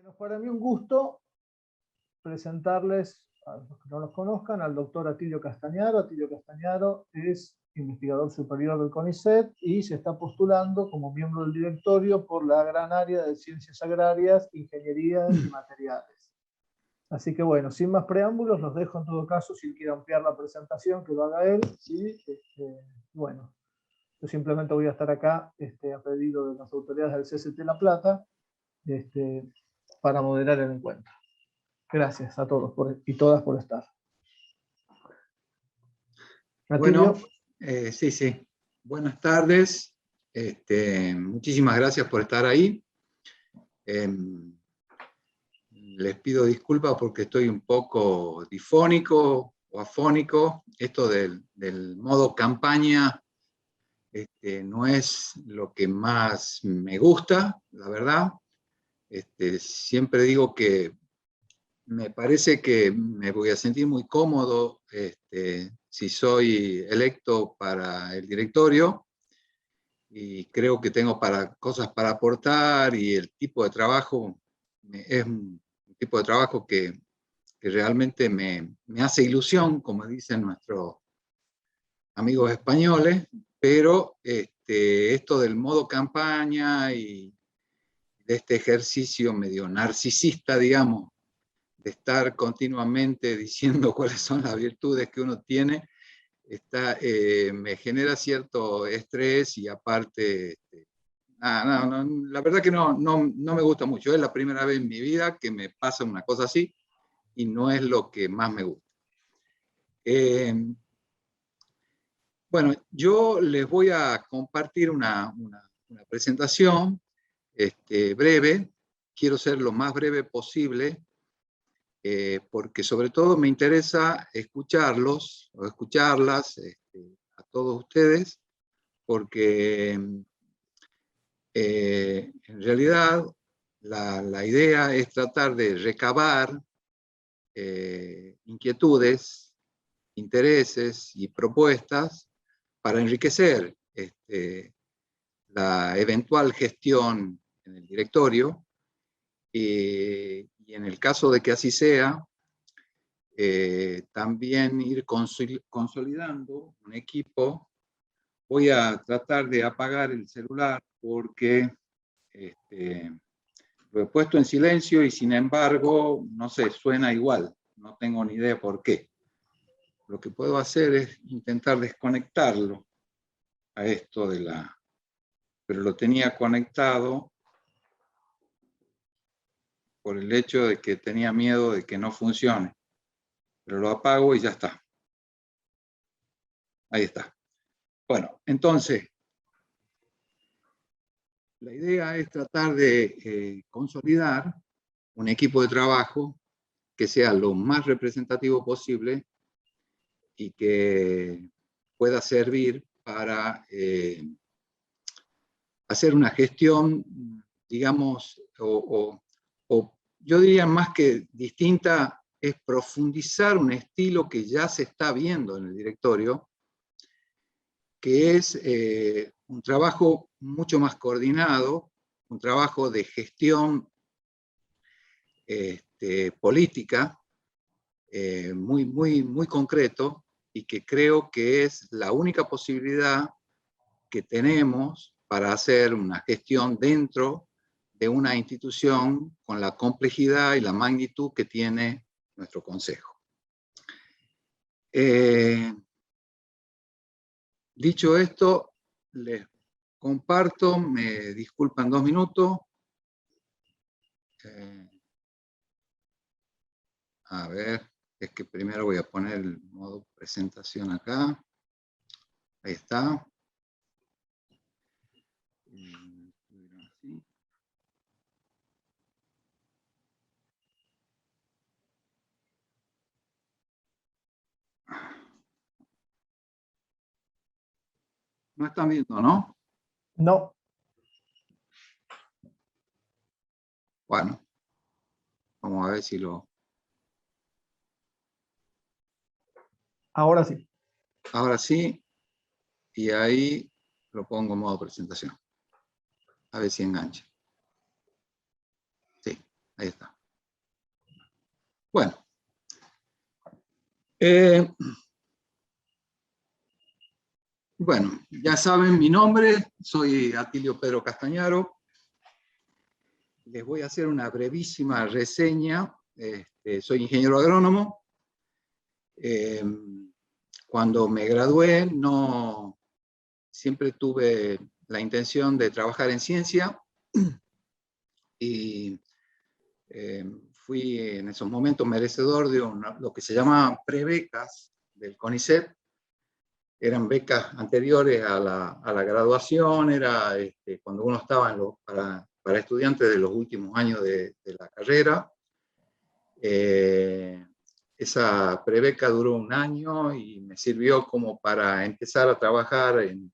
Bueno, para mí un gusto presentarles, a los que no los conozcan, al doctor Atilio Castañaro. Atilio Castañaro es investigador superior del CONICET y se está postulando como miembro del directorio por la gran área de ciencias agrarias, ingeniería y materiales. Así que bueno, sin más preámbulos, los dejo en todo caso, si quiere ampliar la presentación, que lo haga él. ¿Sí? Bueno, yo simplemente voy a estar acá a pedido de las autoridades del CCT La Plata para moderar el encuentro. Gracias a todos y todas por estar. Bueno, sí. Buenas tardes. Muchísimas gracias por estar ahí. Les pido disculpas porque estoy un poco difónico o afónico. Esto del modo campaña no es lo que más me gusta, la verdad. Siempre digo que me parece que me voy a sentir muy cómodo si soy electo para el directorio, y creo que tengo cosas para aportar, y el tipo de trabajo es un tipo de trabajo que realmente me hace ilusión, como dicen nuestros amigos españoles, pero esto del modo campaña y de este ejercicio medio narcisista, digamos, de estar continuamente diciendo cuáles son las virtudes que uno tiene, me genera cierto estrés, y aparte, la verdad que no me gusta mucho. Es la primera vez en mi vida que me pasa una cosa así, y no es lo que más me gusta. Bueno, yo les voy a compartir una presentación breve. Quiero ser lo más breve posible, porque sobre todo me interesa escucharlos o escucharlas a todos ustedes, porque en realidad la idea es tratar de recabar inquietudes, intereses y propuestas para enriquecer la eventual gestión en el directorio, y en el caso de que así sea, también ir consolidando un equipo. Voy a tratar de apagar el celular porque lo he puesto en silencio, y sin embargo, no sé, suena igual. No tengo ni idea por qué. Lo que puedo hacer es intentar desconectarlo a esto pero lo tenía conectado por el hecho de que tenía miedo de que no funcione. Pero lo apago y ya está. Ahí está. Bueno, entonces, la idea es tratar de consolidar un equipo de trabajo que sea lo más representativo posible y que pueda servir para hacer una gestión, digamos, o yo diría más que distinta, es profundizar un estilo que ya se está viendo en el directorio, que es un trabajo mucho más coordinado, un trabajo de gestión política muy concreto, y que creo que es la única posibilidad que tenemos para hacer una gestión dentro de una institución con la complejidad y la magnitud que tiene nuestro Consejo. Dicho esto, les comparto, me disculpan 2 minutos. A ver, es que primero voy a poner el modo presentación acá. Ahí está. No están viendo, ¿no? No. Bueno, vamos a ver si lo... Ahora sí. Ahora sí, y ahí lo pongo en modo presentación. A ver si engancha. Sí, Ahí está. Bueno. Bueno, ya saben mi nombre, soy Atilio Pedro Castañaro. Les voy a hacer una brevísima reseña. Soy ingeniero agrónomo. Cuando me gradué, siempre tuve la intención de trabajar en ciencia y fui en esos momentos merecedor de lo que se llamaban prebecas del CONICET. Eran becas anteriores a la graduación, era cuando uno estaba para estudiantes de los últimos años de la carrera. Esa prebeca duró 1 año y me sirvió como para empezar a trabajar en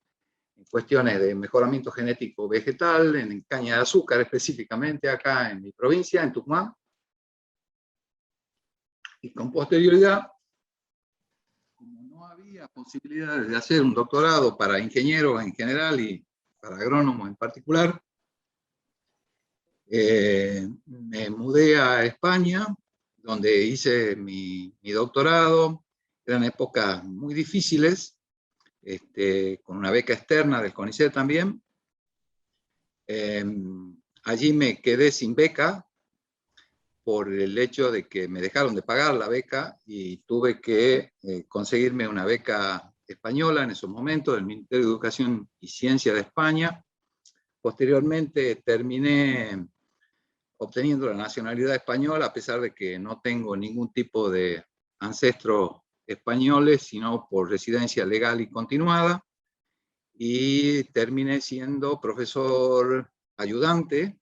cuestiones de mejoramiento genético vegetal, en caña de azúcar específicamente acá en mi provincia, en Tucumán. Y con posterioridad, como no había posibilidades de hacer un doctorado para ingenieros en general y para agrónomos en particular, me mudé a España, donde hice mi doctorado. Eran épocas muy difíciles, con una beca externa del CONICET también. Allí me quedé sin beca por el hecho de que me dejaron de pagar la beca y tuve que conseguirme una beca española en esos momentos del Ministerio de Educación y Ciencia de España. Posteriormente terminé obteniendo la nacionalidad española, a pesar de que no tengo ningún tipo de ancestros españoles, sino por residencia legal y continuada, y terminé siendo profesor ayudante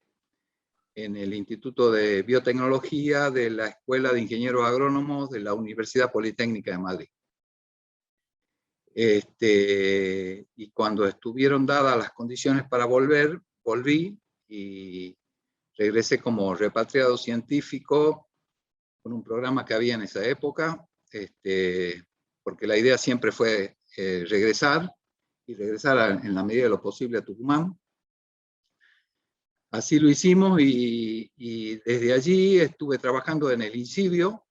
en el Instituto de Biotecnología de la Escuela de Ingenieros Agrónomos de la Universidad Politécnica de Madrid. Y cuando estuvieron dadas las condiciones para volver, volví y regresé como repatriado científico con un programa que había en esa época, porque la idea siempre fue regresar en la medida de lo posible a Tucumán. Así lo hicimos y desde allí estuve trabajando en el INCIBio,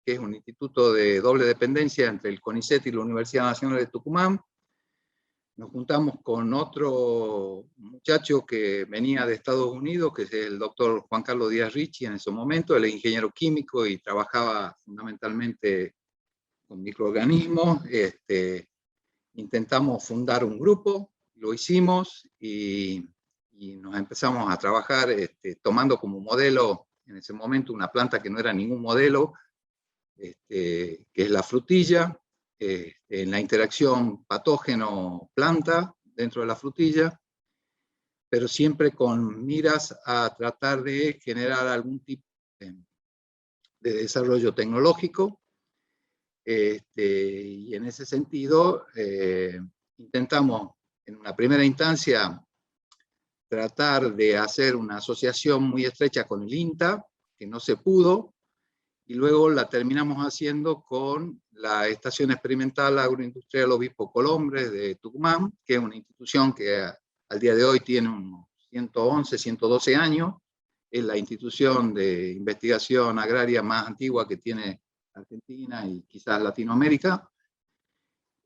que es un instituto de doble dependencia entre el CONICET y la Universidad Nacional de Tucumán. Nos juntamos con otro muchacho que venía de Estados Unidos, que es el doctor Juan Carlos Díaz Ricci en ese momento. Él es ingeniero químico y trabajaba fundamentalmente con microorganismos. Intentamos fundar un grupo, lo hicimos y nos empezamos a trabajar tomando como modelo en ese momento una planta que no era ningún modelo, que es la frutilla, en la interacción patógeno-planta dentro de la frutilla, pero siempre con miras a tratar de generar algún tipo de desarrollo tecnológico. Y en ese sentido, intentamos en una primera instancia tratar de hacer una asociación muy estrecha con el INTA, que no se pudo, y luego la terminamos haciendo con la Estación Experimental Agroindustrial Obispo Colombres de Tucumán, que es una institución que al día de hoy tiene unos 111, 112 años. Es la institución de investigación agraria más antigua que tiene Argentina y quizás Latinoamérica.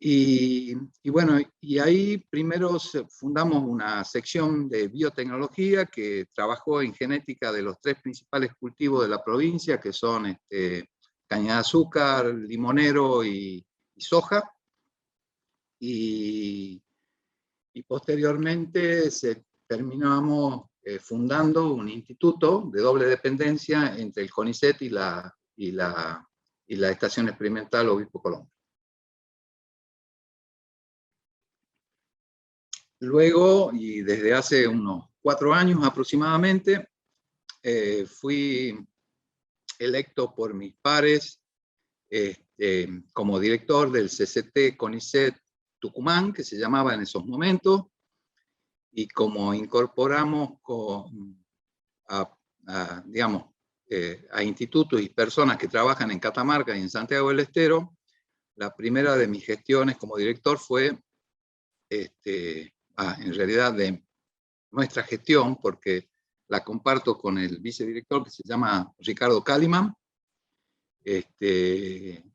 Y bueno, y ahí primero fundamos una sección de biotecnología que trabajó en genética de los 3 principales cultivos de la provincia, que son caña de azúcar, limonero y soja. Y posteriormente terminamos fundando un instituto de doble dependencia entre el CONICET y la Estación Experimental Obispo Colombres. Luego, y desde hace unos 4 años aproximadamente, fui electo por mis pares como director del CCT CONICET Tucumán, que se llamaba en esos momentos, y como incorporamos a institutos y personas que trabajan en Catamarca y en Santiago del Estero, la primera de mis gestiones como director fue en realidad de nuestra gestión, porque la comparto con el vicedirector, que se llama Ricardo Kalimann.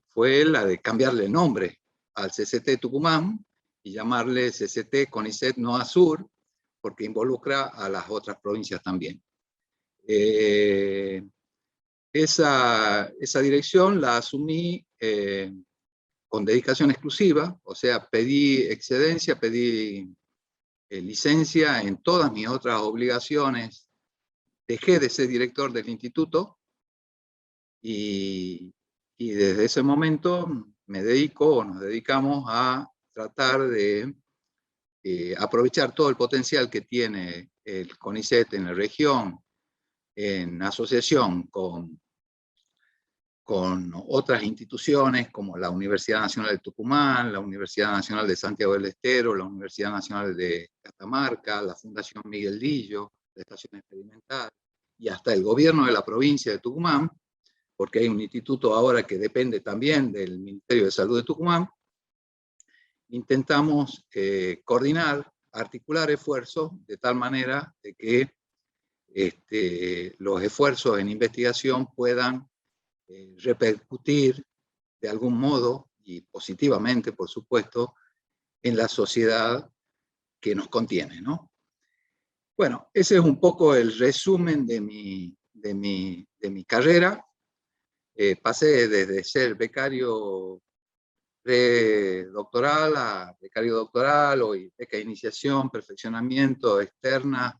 Fue la de cambiarle el nombre al CCT Tucumán y llamarle CCT CONICET NOA Sur, porque involucra a las otras provincias también. Esa dirección la asumí con dedicación exclusiva, o sea, pedí excedencia, pedí licencia en todas mis otras obligaciones, dejé de ser director del instituto y desde ese momento me dedico, o nos dedicamos a tratar de aprovechar todo el potencial que tiene el CONICET en la región, en asociación con otras instituciones como la Universidad Nacional de Tucumán, la Universidad Nacional de Santiago del Estero, la Universidad Nacional de Catamarca, la Fundación Miguel Lillo, la Estación Experimental, y hasta el gobierno de la provincia de Tucumán, porque hay un instituto ahora que depende también del Ministerio de Salud de Tucumán. Intentamos coordinar, articular esfuerzos de tal manera de que los esfuerzos en investigación puedan repercutir de algún modo, y positivamente, por supuesto, en la sociedad que nos contiene, ¿no? Bueno, ese es un poco el resumen de mi carrera. Pasé desde ser becario predoctoral a becario doctoral, o beca de iniciación, perfeccionamiento externa,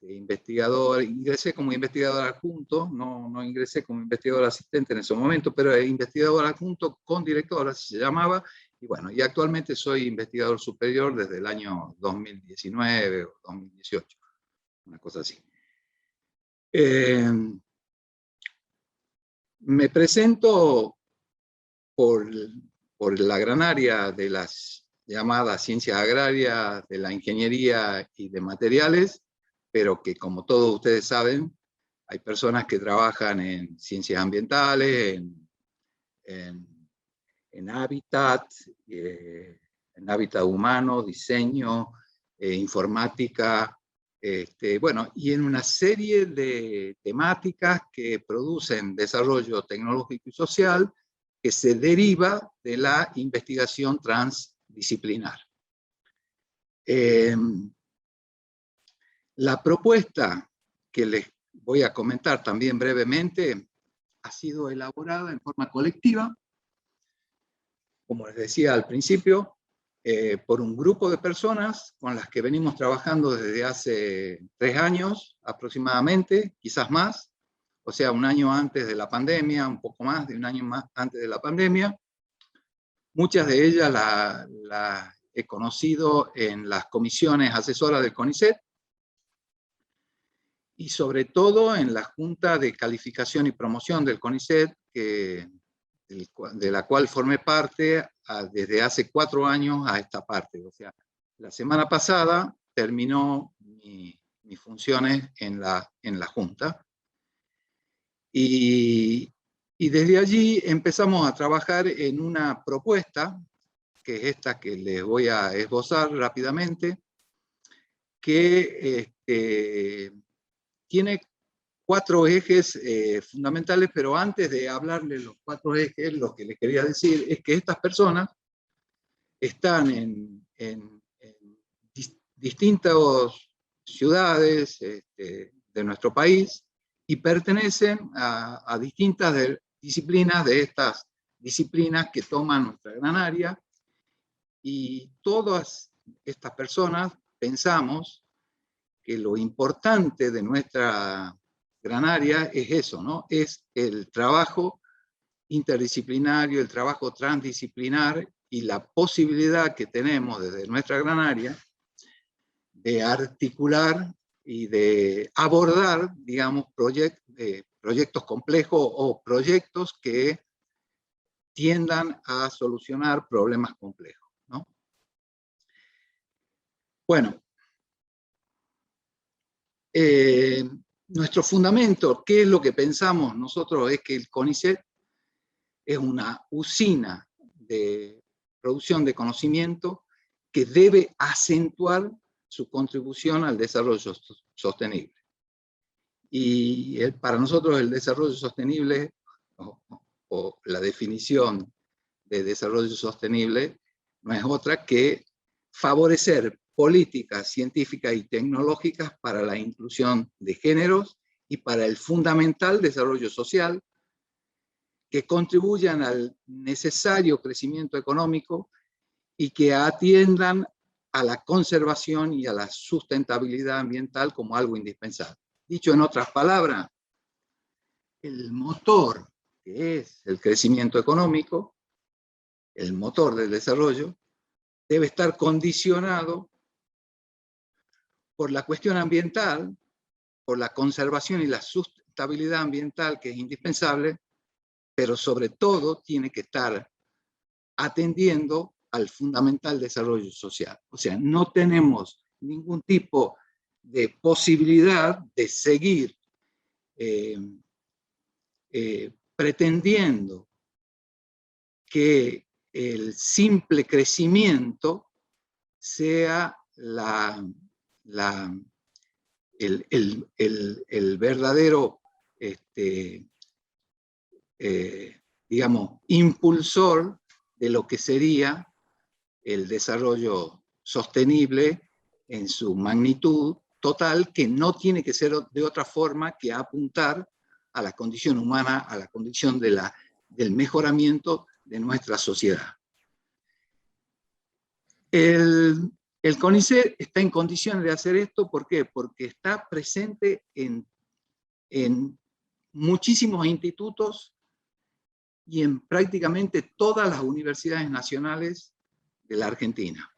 investigador. Ingresé como investigador adjunto, no ingresé como investigador asistente en ese momento, pero investigador adjunto con director, así se llamaba, y bueno, y actualmente soy investigador superior desde el año 2019 o 2018, una cosa así. Me presento por la gran área de las llamadas ciencias agrarias, de la ingeniería y de materiales, pero que, como todos ustedes saben, hay personas que trabajan en ciencias ambientales, en hábitat humano, diseño, informática, bueno, y en una serie de temáticas que producen desarrollo tecnológico y social que se deriva de la investigación transdisciplinar. La propuesta que les voy a comentar también brevemente ha sido elaborada en forma colectiva, como les decía al principio, por un grupo de personas con las que venimos trabajando desde hace 3 años aproximadamente, quizás más, o sea, un año antes de la pandemia, un poco más de un año más antes de la pandemia. Muchas de ellas las he conocido en las comisiones asesoras del CONICET, y sobre todo en la Junta de Calificación y Promoción del CONICET, de la cual formé parte desde hace 4 años a esta parte. O sea, la semana pasada terminó mis funciones en la Junta. Y desde allí empezamos a trabajar en una propuesta, que es esta que les voy a esbozar rápidamente, que tiene 4 ejes fundamentales, pero antes de hablarles los 4 ejes, lo que les quería decir es que estas personas están en distintas ciudades de nuestro país y pertenecen a distintas disciplinas de estas disciplinas que toman nuestra gran área, y todas estas personas pensamos que lo importante de nuestra gran área es eso, ¿no? Es el trabajo interdisciplinario, el trabajo transdisciplinar, y la posibilidad que tenemos desde nuestra gran área de articular y de abordar, digamos, proyectos complejos o proyectos que tiendan a solucionar problemas complejos, ¿no? Bueno, nuestro fundamento, ¿qué es lo que pensamos nosotros? Es que el CONICET es una usina de producción de conocimiento que debe acentuar su contribución al desarrollo sostenible. Y para nosotros el desarrollo sostenible, o la definición de desarrollo sostenible, no es otra que favorecer políticas científicas y tecnológicas para la inclusión de géneros y para el fundamental desarrollo social, que contribuyan al necesario crecimiento económico y que atiendan a la conservación y a la sustentabilidad ambiental como algo indispensable. Dicho en otras palabras, el motor que es el crecimiento económico, el motor del desarrollo, debe estar condicionado por la cuestión ambiental, por la conservación y la sustentabilidad ambiental que es indispensable, pero sobre todo tiene que estar atendiendo al fundamental desarrollo social. O sea, no tenemos ningún tipo de posibilidad de seguir pretendiendo que el simple crecimiento sea el verdadero, digamos, impulsor de lo que sería el desarrollo sostenible en su magnitud total, que no tiene que ser de otra forma que apuntar a la condición humana, a la condición del mejoramiento de nuestra sociedad. El CONICET está en condiciones de hacer esto, ¿por qué? Porque está presente en muchísimos institutos y en prácticamente todas las universidades nacionales de la Argentina.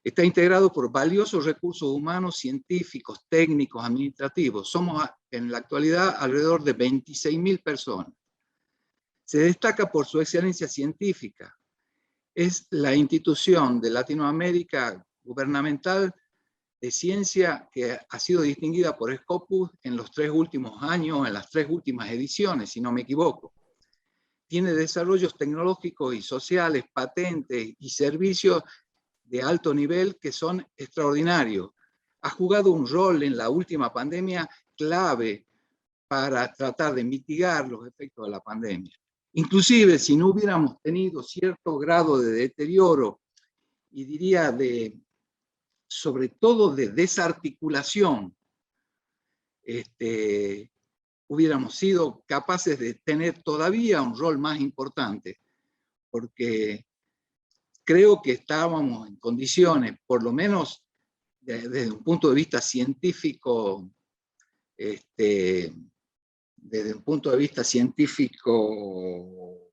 Está integrado por valiosos recursos humanos, científicos, técnicos, administrativos. Somos en la actualidad alrededor de 26.000 personas. Se destaca por su excelencia científica. Es la institución de Latinoamérica gubernamental de ciencia que ha sido distinguida por Scopus en los 3 últimos años, en las 3 últimas ediciones, si no me equivoco. Tiene desarrollos tecnológicos y sociales, patentes y servicios de alto nivel que son extraordinarios. Ha jugado un rol en la última pandemia clave para tratar de mitigar los efectos de la pandemia. Inclusive, si no hubiéramos tenido cierto grado de deterioro, y diría sobre todo de desarticulación, hubiéramos sido capaces de tener todavía un rol más importante, porque creo que estábamos en condiciones, por lo menos desde un punto de vista científico, desde un punto de vista científico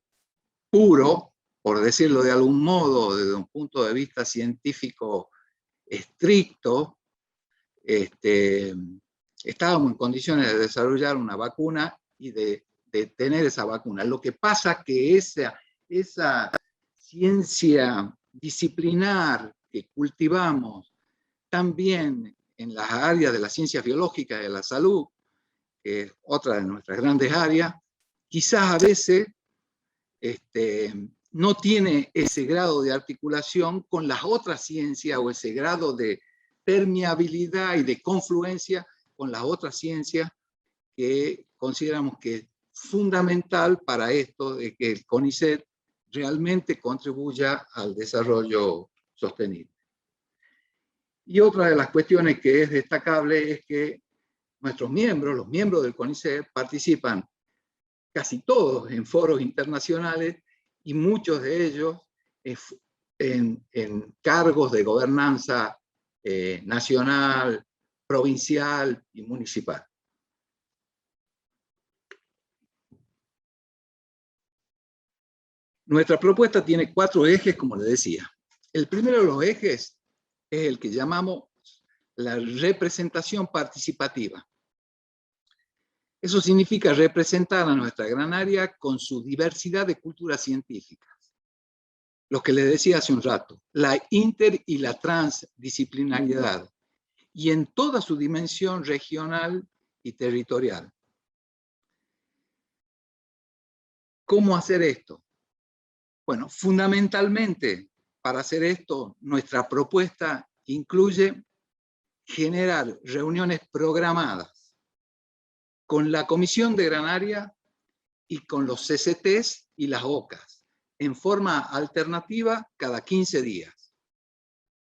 puro, por decirlo de algún modo, desde un punto de vista científico estricto, estábamos en condiciones de desarrollar una vacuna y de tener esa vacuna. Lo que pasa es que esa ciencia disciplinar que cultivamos también en las áreas de las ciencias biológicas y de la salud, que es otra de nuestras grandes áreas, quizás a veces no tiene ese grado de articulación con las otras ciencias o ese grado de permeabilidad y de confluencia con las otras ciencias que consideramos que es fundamental para esto de que el CONICET realmente contribuya al desarrollo sostenible. Y otra de las cuestiones que es destacable es que nuestros miembros, los miembros del CONICET, participan casi todos en foros internacionales y muchos de ellos en cargos de gobernanza nacional, provincial y municipal. Nuestra propuesta tiene 4 ejes, como les decía. El primero de los ejes es el que llamamos la representación participativa. Eso significa representar a nuestra gran área con su diversidad de culturas científicas. Lo que les decía hace un rato, la inter y la transdisciplinariedad, y en toda su dimensión regional y territorial. ¿Cómo hacer esto? Bueno, fundamentalmente, para hacer esto, nuestra propuesta incluye generar reuniones programadas con la Comisión de Granaria y con los CCTs y las OCAs, en forma alternativa cada 15 días.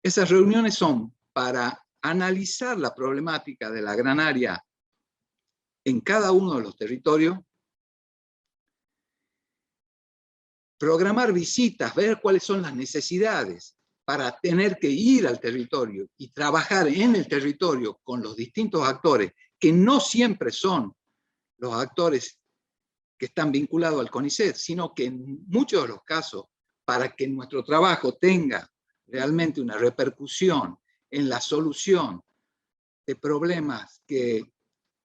Esas reuniones son para analizar la problemática de la granaria en cada uno de los territorios, programar visitas, ver cuáles son las necesidades para tener que ir al territorio y trabajar en el territorio con los distintos actores, que no siempre son los actores que están vinculados al CONICET, sino que en muchos de los casos, para que nuestro trabajo tenga realmente una repercusión en la solución de problemas que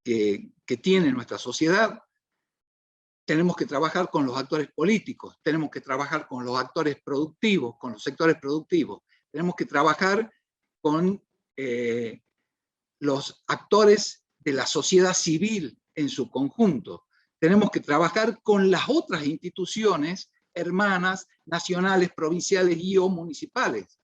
tiene nuestra sociedad, tenemos que trabajar con los actores políticos, tenemos que trabajar con los actores productivos, con los sectores productivos, tenemos que trabajar con los actores de la sociedad civil en su conjunto. Tenemos que trabajar con las otras instituciones hermanas, nacionales, provinciales y o municipales.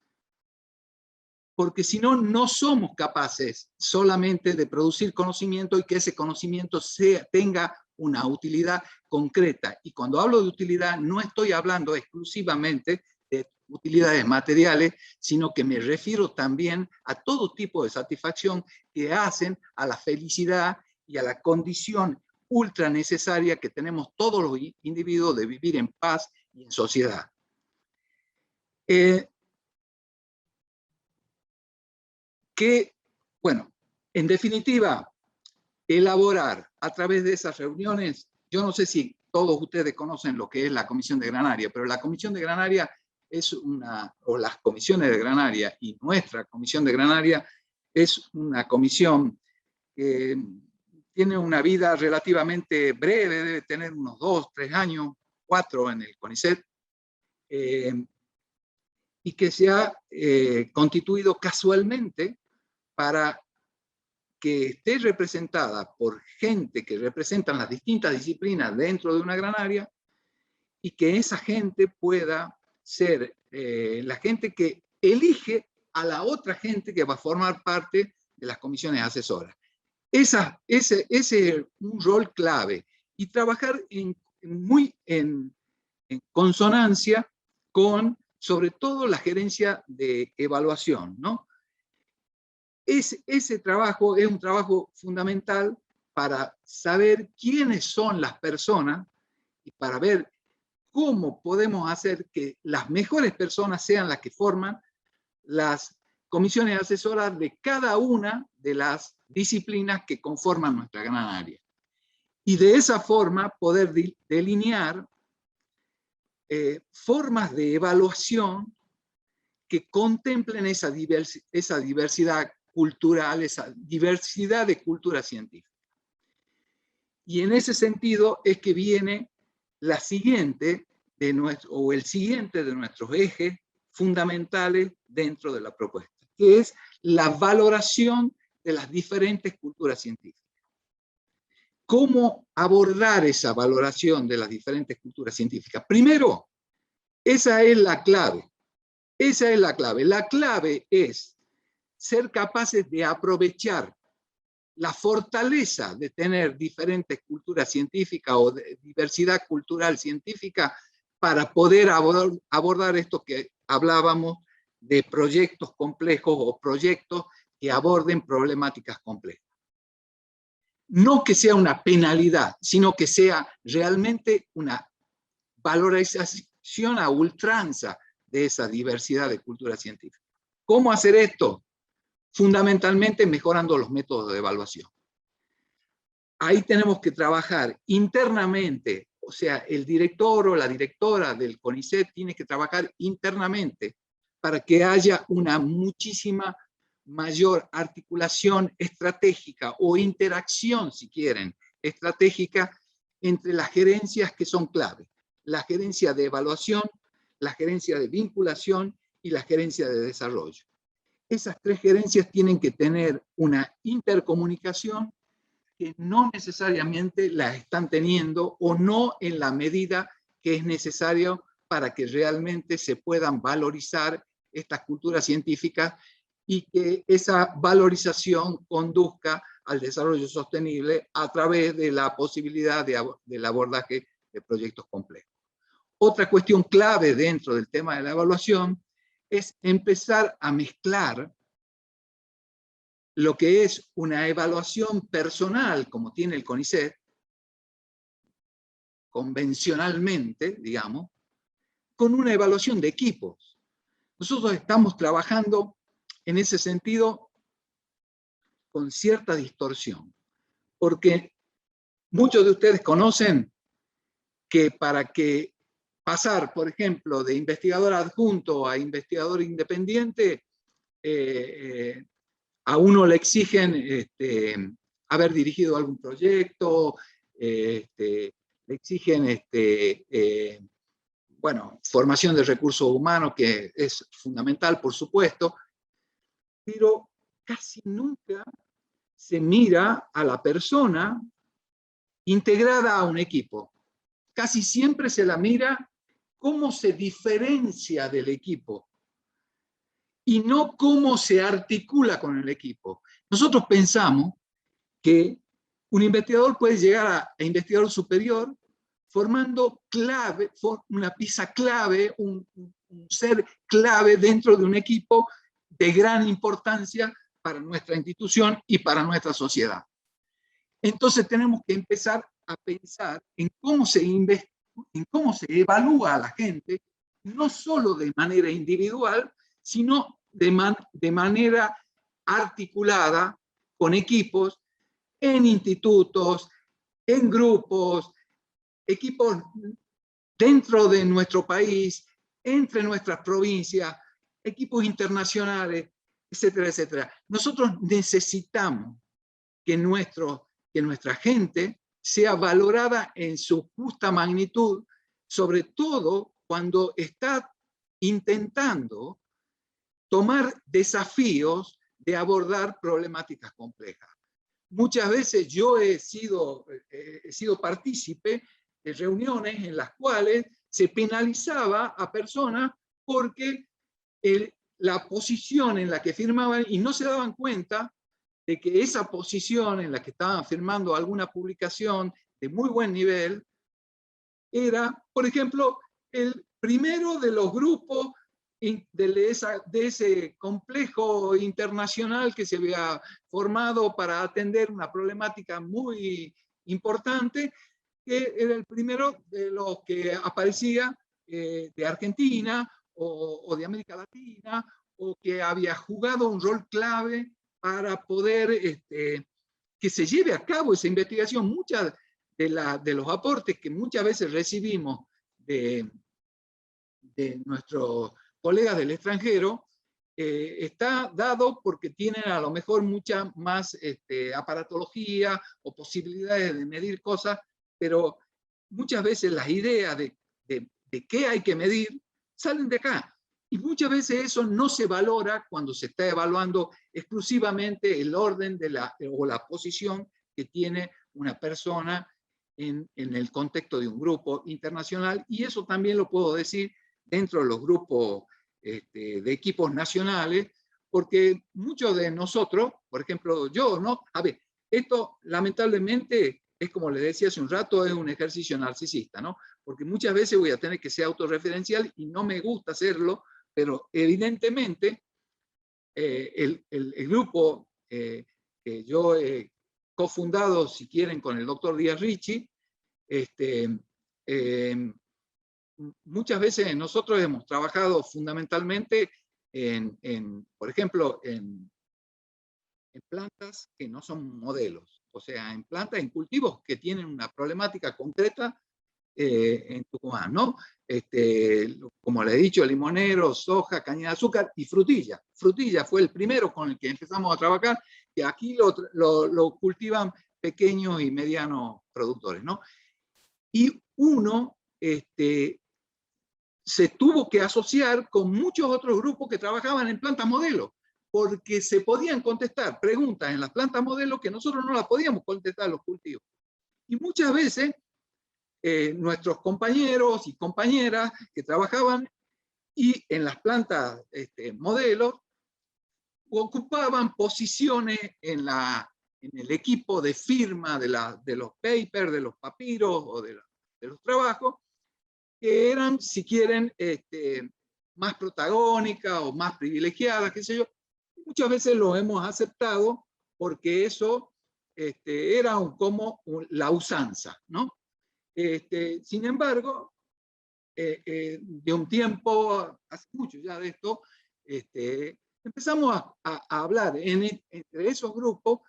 Porque si no, no somos capaces solamente de producir conocimiento y que ese conocimiento tenga una utilidad concreta. Y cuando hablo de utilidad, no estoy hablando exclusivamente de utilidades materiales, sino que me refiero también a todo tipo de satisfacción que hacen a la felicidad y a la condición ultra necesaria que tenemos todos los individuos de vivir en paz y en sociedad. Bueno, en definitiva, elaborar a través de esas reuniones, yo no sé si todos ustedes conocen lo que es la Comisión de Granaria, pero la Comisión de Granaria es o las comisiones de Granaria y nuestra Comisión de Granaria es una comisión que tiene una vida relativamente breve, debe tener unos 2, 3 años, 4 en el CONICET, y que se ha constituido casualmente para que esté representada por gente que representan las distintas disciplinas dentro de una granaria y que esa gente pueda ser la gente que elige a la otra gente que va a formar parte de las comisiones asesoras. Ese es un rol clave y trabajar muy en consonancia con, sobre todo, la gerencia de evaluación, ¿no? Ese trabajo es un trabajo fundamental para saber quiénes son las personas y para ver cómo podemos hacer que las mejores personas sean las que forman las comisiones asesoras de cada una de las disciplinas que conforman nuestra gran área. Y de esa forma poder delinear formas de evaluación que contemplen esa diversidad cultural, esa diversidad de cultura científica. Y en ese sentido es que viene la siguiente o el siguiente de nuestros ejes fundamentales dentro de la propuesta, que es la valoración de las diferentes culturas científicas. ¿Cómo abordar esa valoración de las diferentes culturas científicas? Primero, esa es la clave. Esa es la clave. La clave es ser capaces de aprovechar la fortaleza de tener diferentes culturas científicas o de diversidad cultural científica para poder abordar esto que hablábamos de proyectos complejos o proyectos que aborden problemáticas complejas. No que sea una penalidad, sino que sea realmente una valorización a ultranza de esa diversidad de cultura científica. ¿Cómo hacer esto? Fundamentalmente mejorando los métodos de evaluación. Ahí tenemos que trabajar internamente, o sea, el director o la directora del CONICET tiene que trabajar internamente para que haya una muchísima mayor articulación estratégica o interacción, si quieren, estratégica entre las gerencias que son clave. La gerencia de evaluación, la gerencia de vinculación y la gerencia de desarrollo. Esas tres gerencias tienen que tener una intercomunicación que no necesariamente la están teniendo o no en la medida que es necesario para que realmente se puedan valorizar estas culturas científicas y que esa valorización conduzca al desarrollo sostenible a través de la posibilidad del abordaje de proyectos complejos. Otra cuestión clave dentro del tema de la evaluación es empezar a mezclar lo que es una evaluación personal, como tiene el CONICET, convencionalmente, digamos, con una evaluación de equipos. Nosotros estamos trabajando en ese sentido con cierta distorsión, porque muchos de ustedes conocen que para que pasar, por ejemplo, de investigador adjunto a investigador independiente, a uno le exigen haber dirigido algún proyecto, le exigen bueno, formación de recursos humanos, que es fundamental, por supuesto, pero casi nunca se mira a la persona integrada a un equipo. Casi siempre se la mira cómo se diferencia del equipo y no cómo se articula con el equipo. Nosotros pensamos que un investigador puede llegar a investigador superior formando clave, una pieza clave, un ser clave dentro de un equipo de gran importancia para nuestra institución y para nuestra sociedad. Entonces tenemos que empezar a pensar en cómo se evalúa a la gente, no solo de manera individual, sino de manera articulada con equipos, en institutos, en grupos, equipos dentro de nuestro país, entre nuestras provincias, equipos internacionales, etcétera, etcétera. Nosotros necesitamos que nuestra gente sea valorada en su justa magnitud, sobre todo cuando está intentando tomar desafíos de abordar problemáticas complejas. Muchas veces yo he sido partícipe de reuniones en las cuales se penalizaba a personas porque la posición en la que firmaban, y no se daban cuenta de que esa posición en la que estaban firmando alguna publicación de muy buen nivel era, por ejemplo, el primero de los grupos de ese complejo internacional que se había formado para atender una problemática muy importante, que era el primero de los que aparecía de Argentina o de América Latina, o que había jugado un rol clave para poder que se lleve a cabo esa investigación. Muchas de los aportes que muchas veces recibimos de nuestros colegas del extranjero está dado porque tienen a lo mejor mucha más aparatología o posibilidades de medir cosas, pero muchas veces las ideas de qué hay que medir salen de acá. Y muchas veces eso no se valora cuando se está evaluando exclusivamente el orden o la posición que tiene una persona en el contexto de un grupo internacional. Y eso también lo puedo decir dentro de los grupos de equipos nacionales, porque muchos de nosotros, por ejemplo yo, ¿no? A ver, esto lamentablemente es como les decía hace un rato, es un ejercicio narcisista, ¿no? Porque muchas veces voy a tener que ser autorreferencial y no me gusta hacerlo, pero evidentemente el grupo que yo he cofundado, si quieren, con el doctor Díaz Ricci, muchas veces nosotros hemos trabajado fundamentalmente por ejemplo, en plantas que no son modelos, o sea, en plantas, en cultivos que tienen una problemática concreta en Tucumán, ¿no? Como le he dicho, limonero, soja, caña de azúcar y frutilla. Frutilla fue el primero con el que empezamos a trabajar, que aquí lo cultivan pequeños y medianos productores, ¿no? Y uno se tuvo que asociar con muchos otros grupos que trabajaban en plantas modelo, porque se podían contestar preguntas en las plantas modelo que nosotros no las podíamos contestar en los cultivos. Y muchas veces nuestros compañeros y compañeras que trabajaban y en las plantas modelos ocupaban posiciones en la el equipo de firma de los papers, de los papiros o de los trabajos, que eran, si quieren, más protagónicas o más privilegiadas, qué sé yo. Muchas veces lo hemos aceptado porque eso era como la usanza, ¿no? Sin embargo, de un tiempo, hace mucho ya de esto, empezamos a hablar entre esos grupos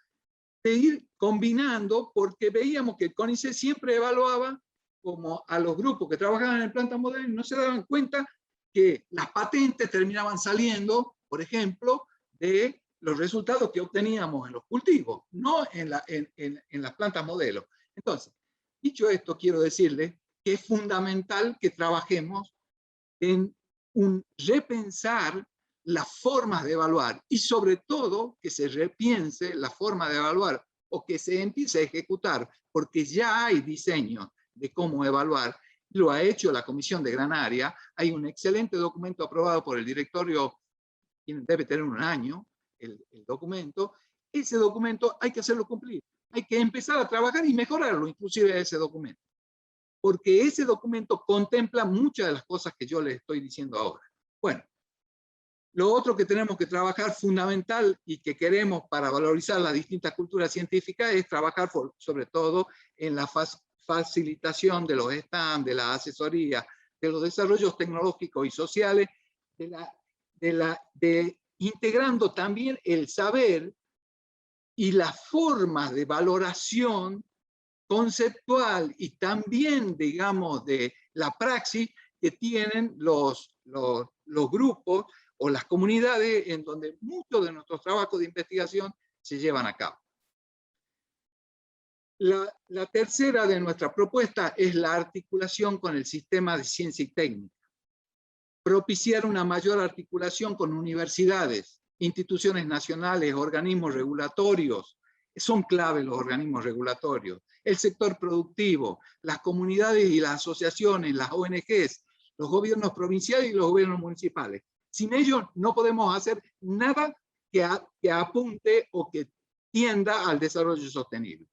de ir combinando, porque veíamos que el CONICET siempre evaluaba como a los grupos que trabajaban en plantas modernas y no se daban cuenta que las patentes terminaban saliendo, por ejemplo, de los resultados que obteníamos en los cultivos, no en las plantas modelo. Entonces, dicho esto, quiero decirles que es fundamental que trabajemos en un repensar las formas de evaluar y sobre todo que se repiense la forma de evaluar o que se empiece a ejecutar, porque ya hay diseños de cómo evaluar. Lo ha hecho la Comisión de Gran Área. Hay un excelente documento aprobado por el directorio, debe tener un año el documento. Ese documento hay que hacerlo cumplir. Hay que empezar a trabajar y mejorarlo, inclusive ese documento. Porque ese documento contempla muchas de las cosas que yo les estoy diciendo ahora. Bueno, lo otro que tenemos que trabajar fundamental y que queremos para valorizar las distintas culturas científicas es trabajar sobre todo en la facilitación de los stands, de la asesoría, de los desarrollos tecnológicos y sociales, integrando también el saber y las formas de valoración conceptual y también, digamos, de la praxis que tienen los grupos o las comunidades en donde muchos de nuestros trabajos de investigación se llevan a cabo. La tercera de nuestra propuesta es la articulación con el sistema de ciencia y técnica. Propiciar una mayor articulación con universidades, instituciones nacionales, organismos regulatorios. Son clave los organismos regulatorios, el sector productivo, las comunidades y las asociaciones, las ONGs, los gobiernos provinciales y los gobiernos municipales. Sin ellos no podemos hacer nada que apunte o que tienda al desarrollo sostenible.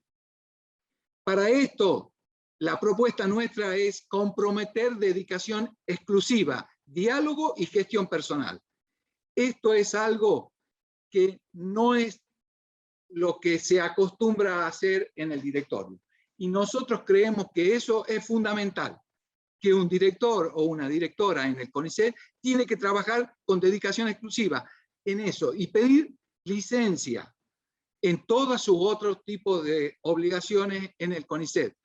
Para esto, la propuesta nuestra es comprometer dedicación exclusiva, diálogo y gestión personal. Esto es algo que no es lo que se acostumbra a hacer en el directorio. Y nosotros creemos que eso es fundamental, que un director o una directora en el CONICET tiene que trabajar con dedicación exclusiva en eso y pedir licencia en todos sus otros tipos de obligaciones en el CONICET,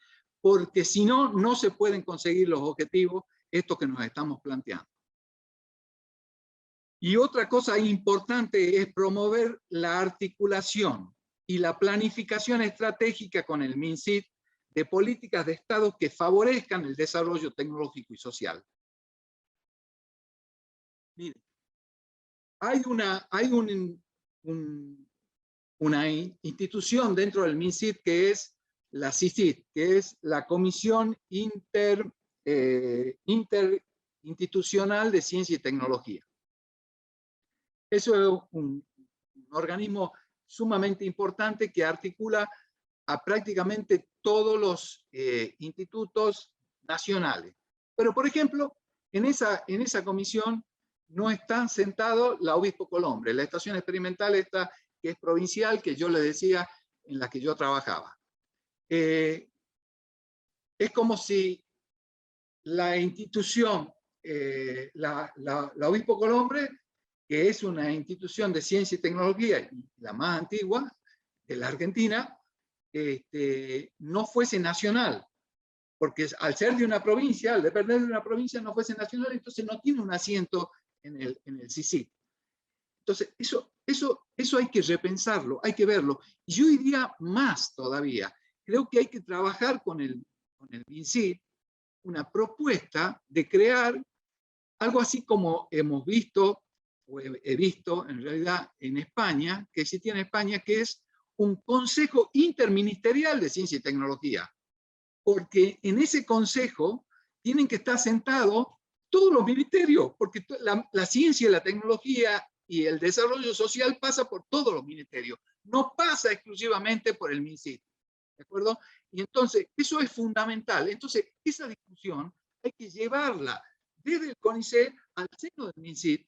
porque si no, no se pueden conseguir los objetivos estos que nos estamos planteando. Y otra cosa importante es promover la articulación y la planificación estratégica con el MinSIT de políticas de Estado que favorezcan el desarrollo tecnológico y social. Miren, hay una institución dentro del MinSIT que es la CICIT, que es la Comisión Interinstitucional de Ciencia y Tecnología. Eso es un organismo sumamente importante que articula a prácticamente todos los institutos nacionales. Pero, por ejemplo, en esa comisión no están sentados la Obispo Colombre, la estación experimental esta que es provincial, que yo les decía, en la que yo trabajaba. Es como si la institución, la Obispo Colombre, que es una institución de ciencia y tecnología, y la más antigua de la Argentina, no fuese nacional, porque al ser de una provincia, al depender de una provincia, no fuese nacional, entonces no tiene un asiento en el CICIT. Entonces, eso hay que repensarlo, hay que verlo. Y yo diría más todavía, creo que hay que trabajar con el MinSIT una propuesta de crear algo así como hemos visto, o he visto en realidad en España, que existía en España, que es un Consejo Interministerial de Ciencia y Tecnología. Porque en ese consejo tienen que estar sentados todos los ministerios, porque la ciencia y la tecnología y el desarrollo social pasa por todos los ministerios, no pasa exclusivamente por el MinSit. ¿De acuerdo? Y entonces, eso es fundamental. Entonces, esa discusión hay que llevarla desde el CONICET al seno del MinSit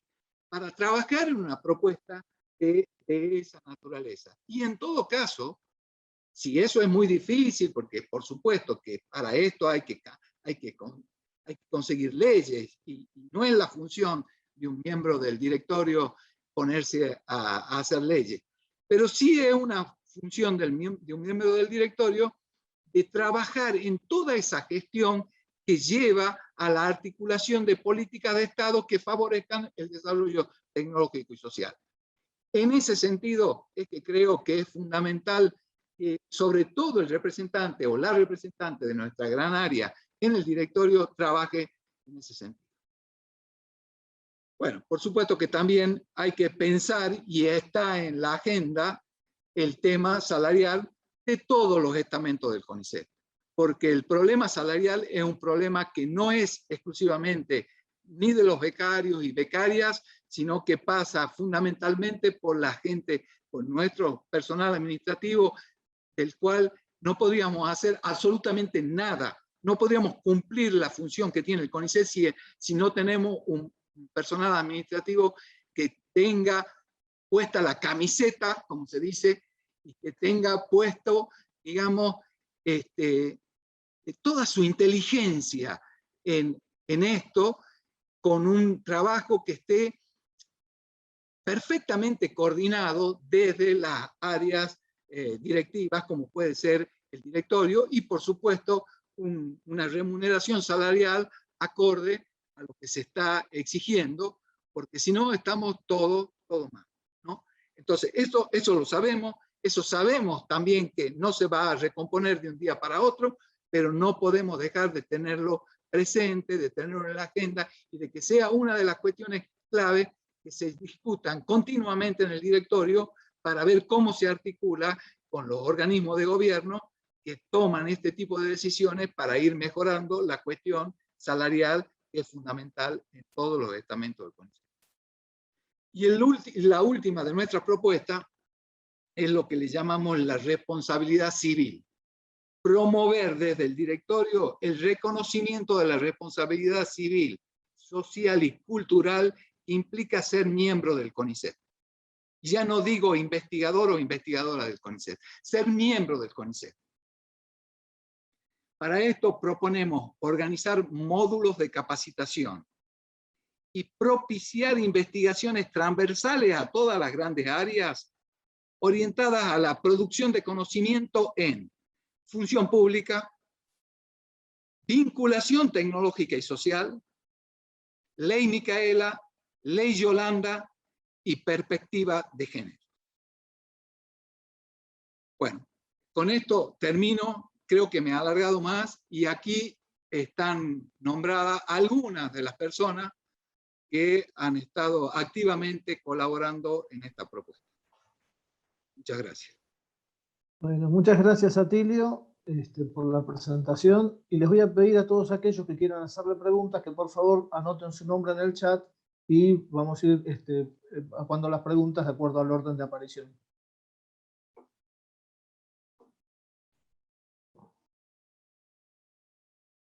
para trabajar en una propuesta de esa naturaleza. Y en todo caso, si eso es muy difícil, porque por supuesto que para esto hay que conseguir leyes y no es la función de un miembro del directorio ponerse a hacer leyes, pero sí es una función de un miembro del directorio de trabajar en toda esa gestión que lleva a la articulación de políticas de Estado que favorezcan el desarrollo tecnológico y social. En ese sentido es que creo que es fundamental que sobre todo el representante o la representante de nuestra gran área en el directorio trabaje en ese sentido. Bueno, por supuesto que también hay que pensar, y está en la agenda, el tema salarial de todos los estamentos del CONICET, porque el problema salarial es un problema que no es exclusivamente ni de los becarios y becarias, sino que pasa fundamentalmente por la gente, por nuestro personal administrativo, del cual no podríamos hacer absolutamente nada, no podríamos cumplir la función que tiene el CONICET si no tenemos un personal administrativo que tenga puesta la camiseta, como se dice, y que tenga puesto, digamos, toda su inteligencia en esto, con un trabajo que esté perfectamente coordinado desde las áreas directivas, como puede ser el directorio, y por supuesto una remuneración salarial acorde a lo que se está exigiendo, porque si no estamos todo mal, ¿no? Entonces, eso lo sabemos, eso sabemos también que no se va a recomponer de un día para otro, pero no podemos dejar de tenerlo presente, de tenerlo en la agenda y de que sea una de las cuestiones clave que se discutan continuamente en el directorio para ver cómo se articula con los organismos de gobierno que toman este tipo de decisiones para ir mejorando la cuestión salarial, que es fundamental en todos los estamentos del CONICET. Y la última de nuestras propuestas es lo que le llamamos la responsabilidad civil. Promover desde el directorio el reconocimiento de la responsabilidad civil, social y cultural que implica ser miembro del CONICET. Ya no digo investigador o investigadora del CONICET, ser miembro del CONICET. Para esto proponemos organizar módulos de capacitación y propiciar investigaciones transversales a todas las grandes áreas orientadas a la producción de conocimiento en función pública, vinculación tecnológica y social, ley Micaela, ley Yolanda y perspectiva de género. Bueno, con esto termino. Creo que me he alargado más y aquí están nombradas algunas de las personas que han estado activamente colaborando en esta propuesta. Muchas gracias. Bueno, muchas gracias, Atilio, por la presentación. Y les voy a pedir a todos aquellos que quieran hacerle preguntas que por favor anoten su nombre en el chat y vamos a ir cuando las preguntas de acuerdo al orden de aparición.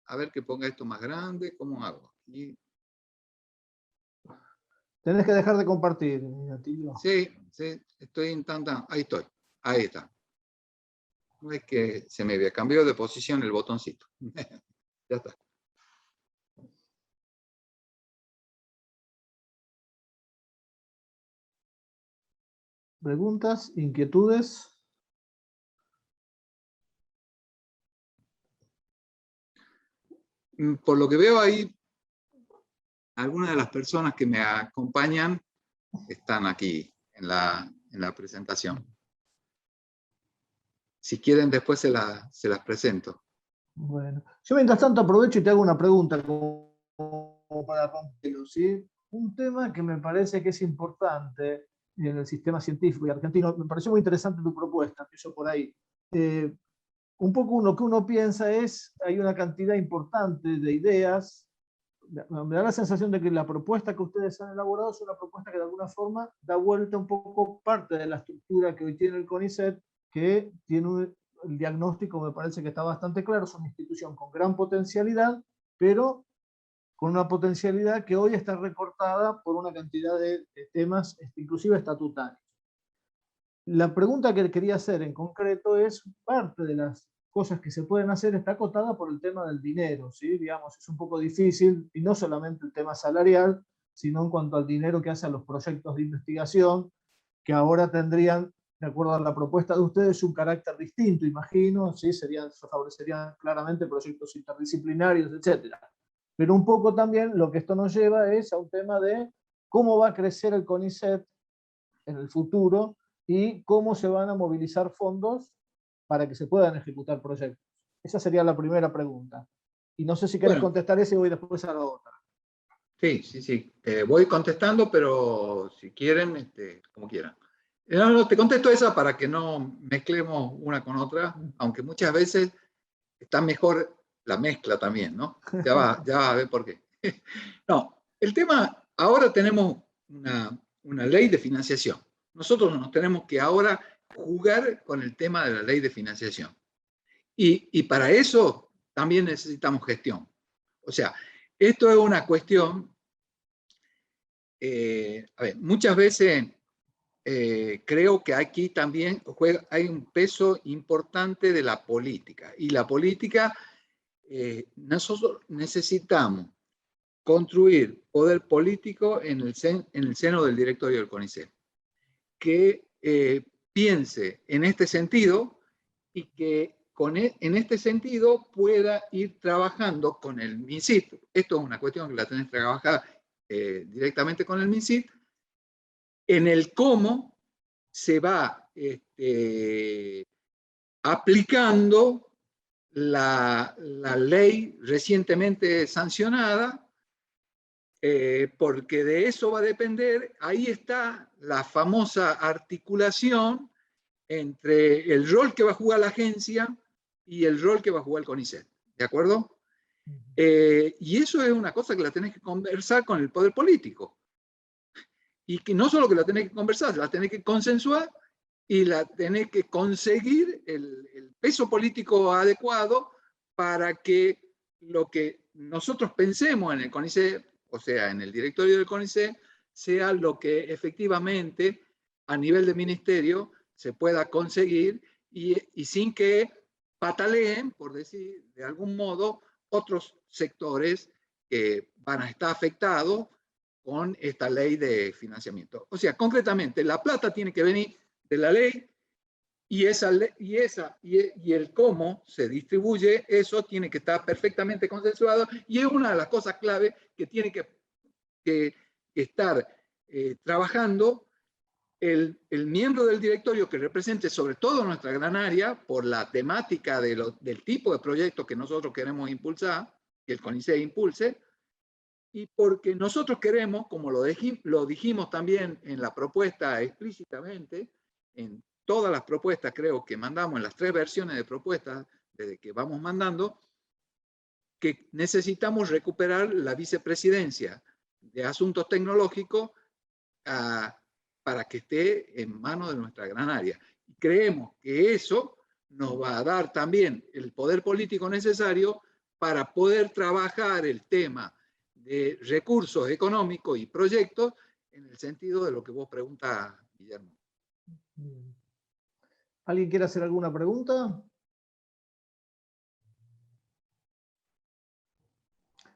A ver que ponga esto más grande. ¿Cómo hago? Aquí. Tenés que dejar de compartir, Atilio. Sí, estoy intentando. Ahí estoy. Ahí está. No es que se me había cambiado de posición el botoncito. Ya está. ¿Preguntas? ¿Inquietudes? Por lo que veo ahí, algunas de las personas que me acompañan están aquí en la presentación. Si quieren, después se las presento. Bueno, yo mientras tanto aprovecho y te hago una pregunta como para romperlo, ¿sí? Un tema que me parece que es importante en el sistema científico y argentino, me pareció muy interesante tu propuesta, empiezo por ahí. Un poco lo que uno piensa es, hay una cantidad importante de ideas me da la sensación de que la propuesta que ustedes han elaborado es una propuesta que de alguna forma da vuelta un poco parte de la estructura que hoy tiene el CONICET, que tiene el diagnóstico, me parece que está bastante claro, es una institución con gran potencialidad, pero con una potencialidad que hoy está recortada por una cantidad de temas, inclusive estatutarios. La pregunta que quería hacer en concreto es, parte de las cosas que se pueden hacer está acotada por el tema del dinero, ¿sí? Digamos, es un poco difícil, y no solamente el tema salarial, sino en cuanto al dinero que hace a los proyectos de investigación, que ahora tendrían, de acuerdo a la propuesta de ustedes, un carácter distinto, imagino, ¿sí? Se favorecerían claramente proyectos interdisciplinarios, etc. Pero un poco también lo que esto nos lleva es a un tema de cómo va a crecer el CONICET en el futuro y cómo se van a movilizar fondos para que se puedan ejecutar proyectos. Esa sería la primera pregunta. Y no sé si querés contestar esa y voy después a la otra. Sí, sí, sí. Voy contestando, pero si quieren, como quieran. No, te contesto esa para que no mezclemos una con otra, aunque muchas veces está mejor la mezcla también, ¿no? Ya va a ver por qué. No, el tema, ahora tenemos una ley de financiación. Nosotros nos tenemos que ahora jugar con el tema de la ley de financiación. Y para eso también necesitamos gestión. O sea, esto es una cuestión, a ver, muchas veces creo que aquí también hay un peso importante de la política. Y la política, nosotros necesitamos construir poder político en el seno del directorio del CONICET, que piense en este sentido y que en este sentido pueda ir trabajando con el MINCIT. Esto es una cuestión que la tenés que trabajar directamente con el MINCIT, en el cómo se va aplicando la ley recientemente sancionada, porque de eso va a depender, ahí está la famosa articulación entre el rol que va a jugar la agencia y el rol que va a jugar el CONICET, ¿de acuerdo? Y eso es una cosa que la tenés que conversar con el poder político. Y que no solo que la tenés que conversar, la tenés que consensuar y la tenés que conseguir el peso político adecuado para que lo que nosotros pensemos en el CONICET, o sea, en el directorio del CONICET, sea lo que efectivamente a nivel de ministerio se pueda conseguir y sin que pataleen, por decir de algún modo, otros sectores que van a estar afectados con esta ley de financiamiento. O sea, concretamente, la plata tiene que venir de la ley y el cómo se distribuye, eso tiene que estar perfectamente consensuado y es una de las cosas clave que tiene que estar trabajando el miembro del directorio que represente sobre todo nuestra gran área por la temática del tipo de proyecto que nosotros queremos impulsar, que el CONICET impulse, y porque nosotros queremos, como lo dijimos también en la propuesta explícitamente, en todas las propuestas creo que mandamos, en las 3 versiones de propuestas desde que vamos mandando, que necesitamos recuperar la vicepresidencia de Asuntos Tecnológicos para que esté en manos de nuestra gran área. Y creemos que eso nos va a dar también el poder político necesario para poder trabajar el tema de recursos económicos y proyectos en el sentido de lo que vos preguntas, Guillermo. ¿Alguien quiere hacer alguna pregunta?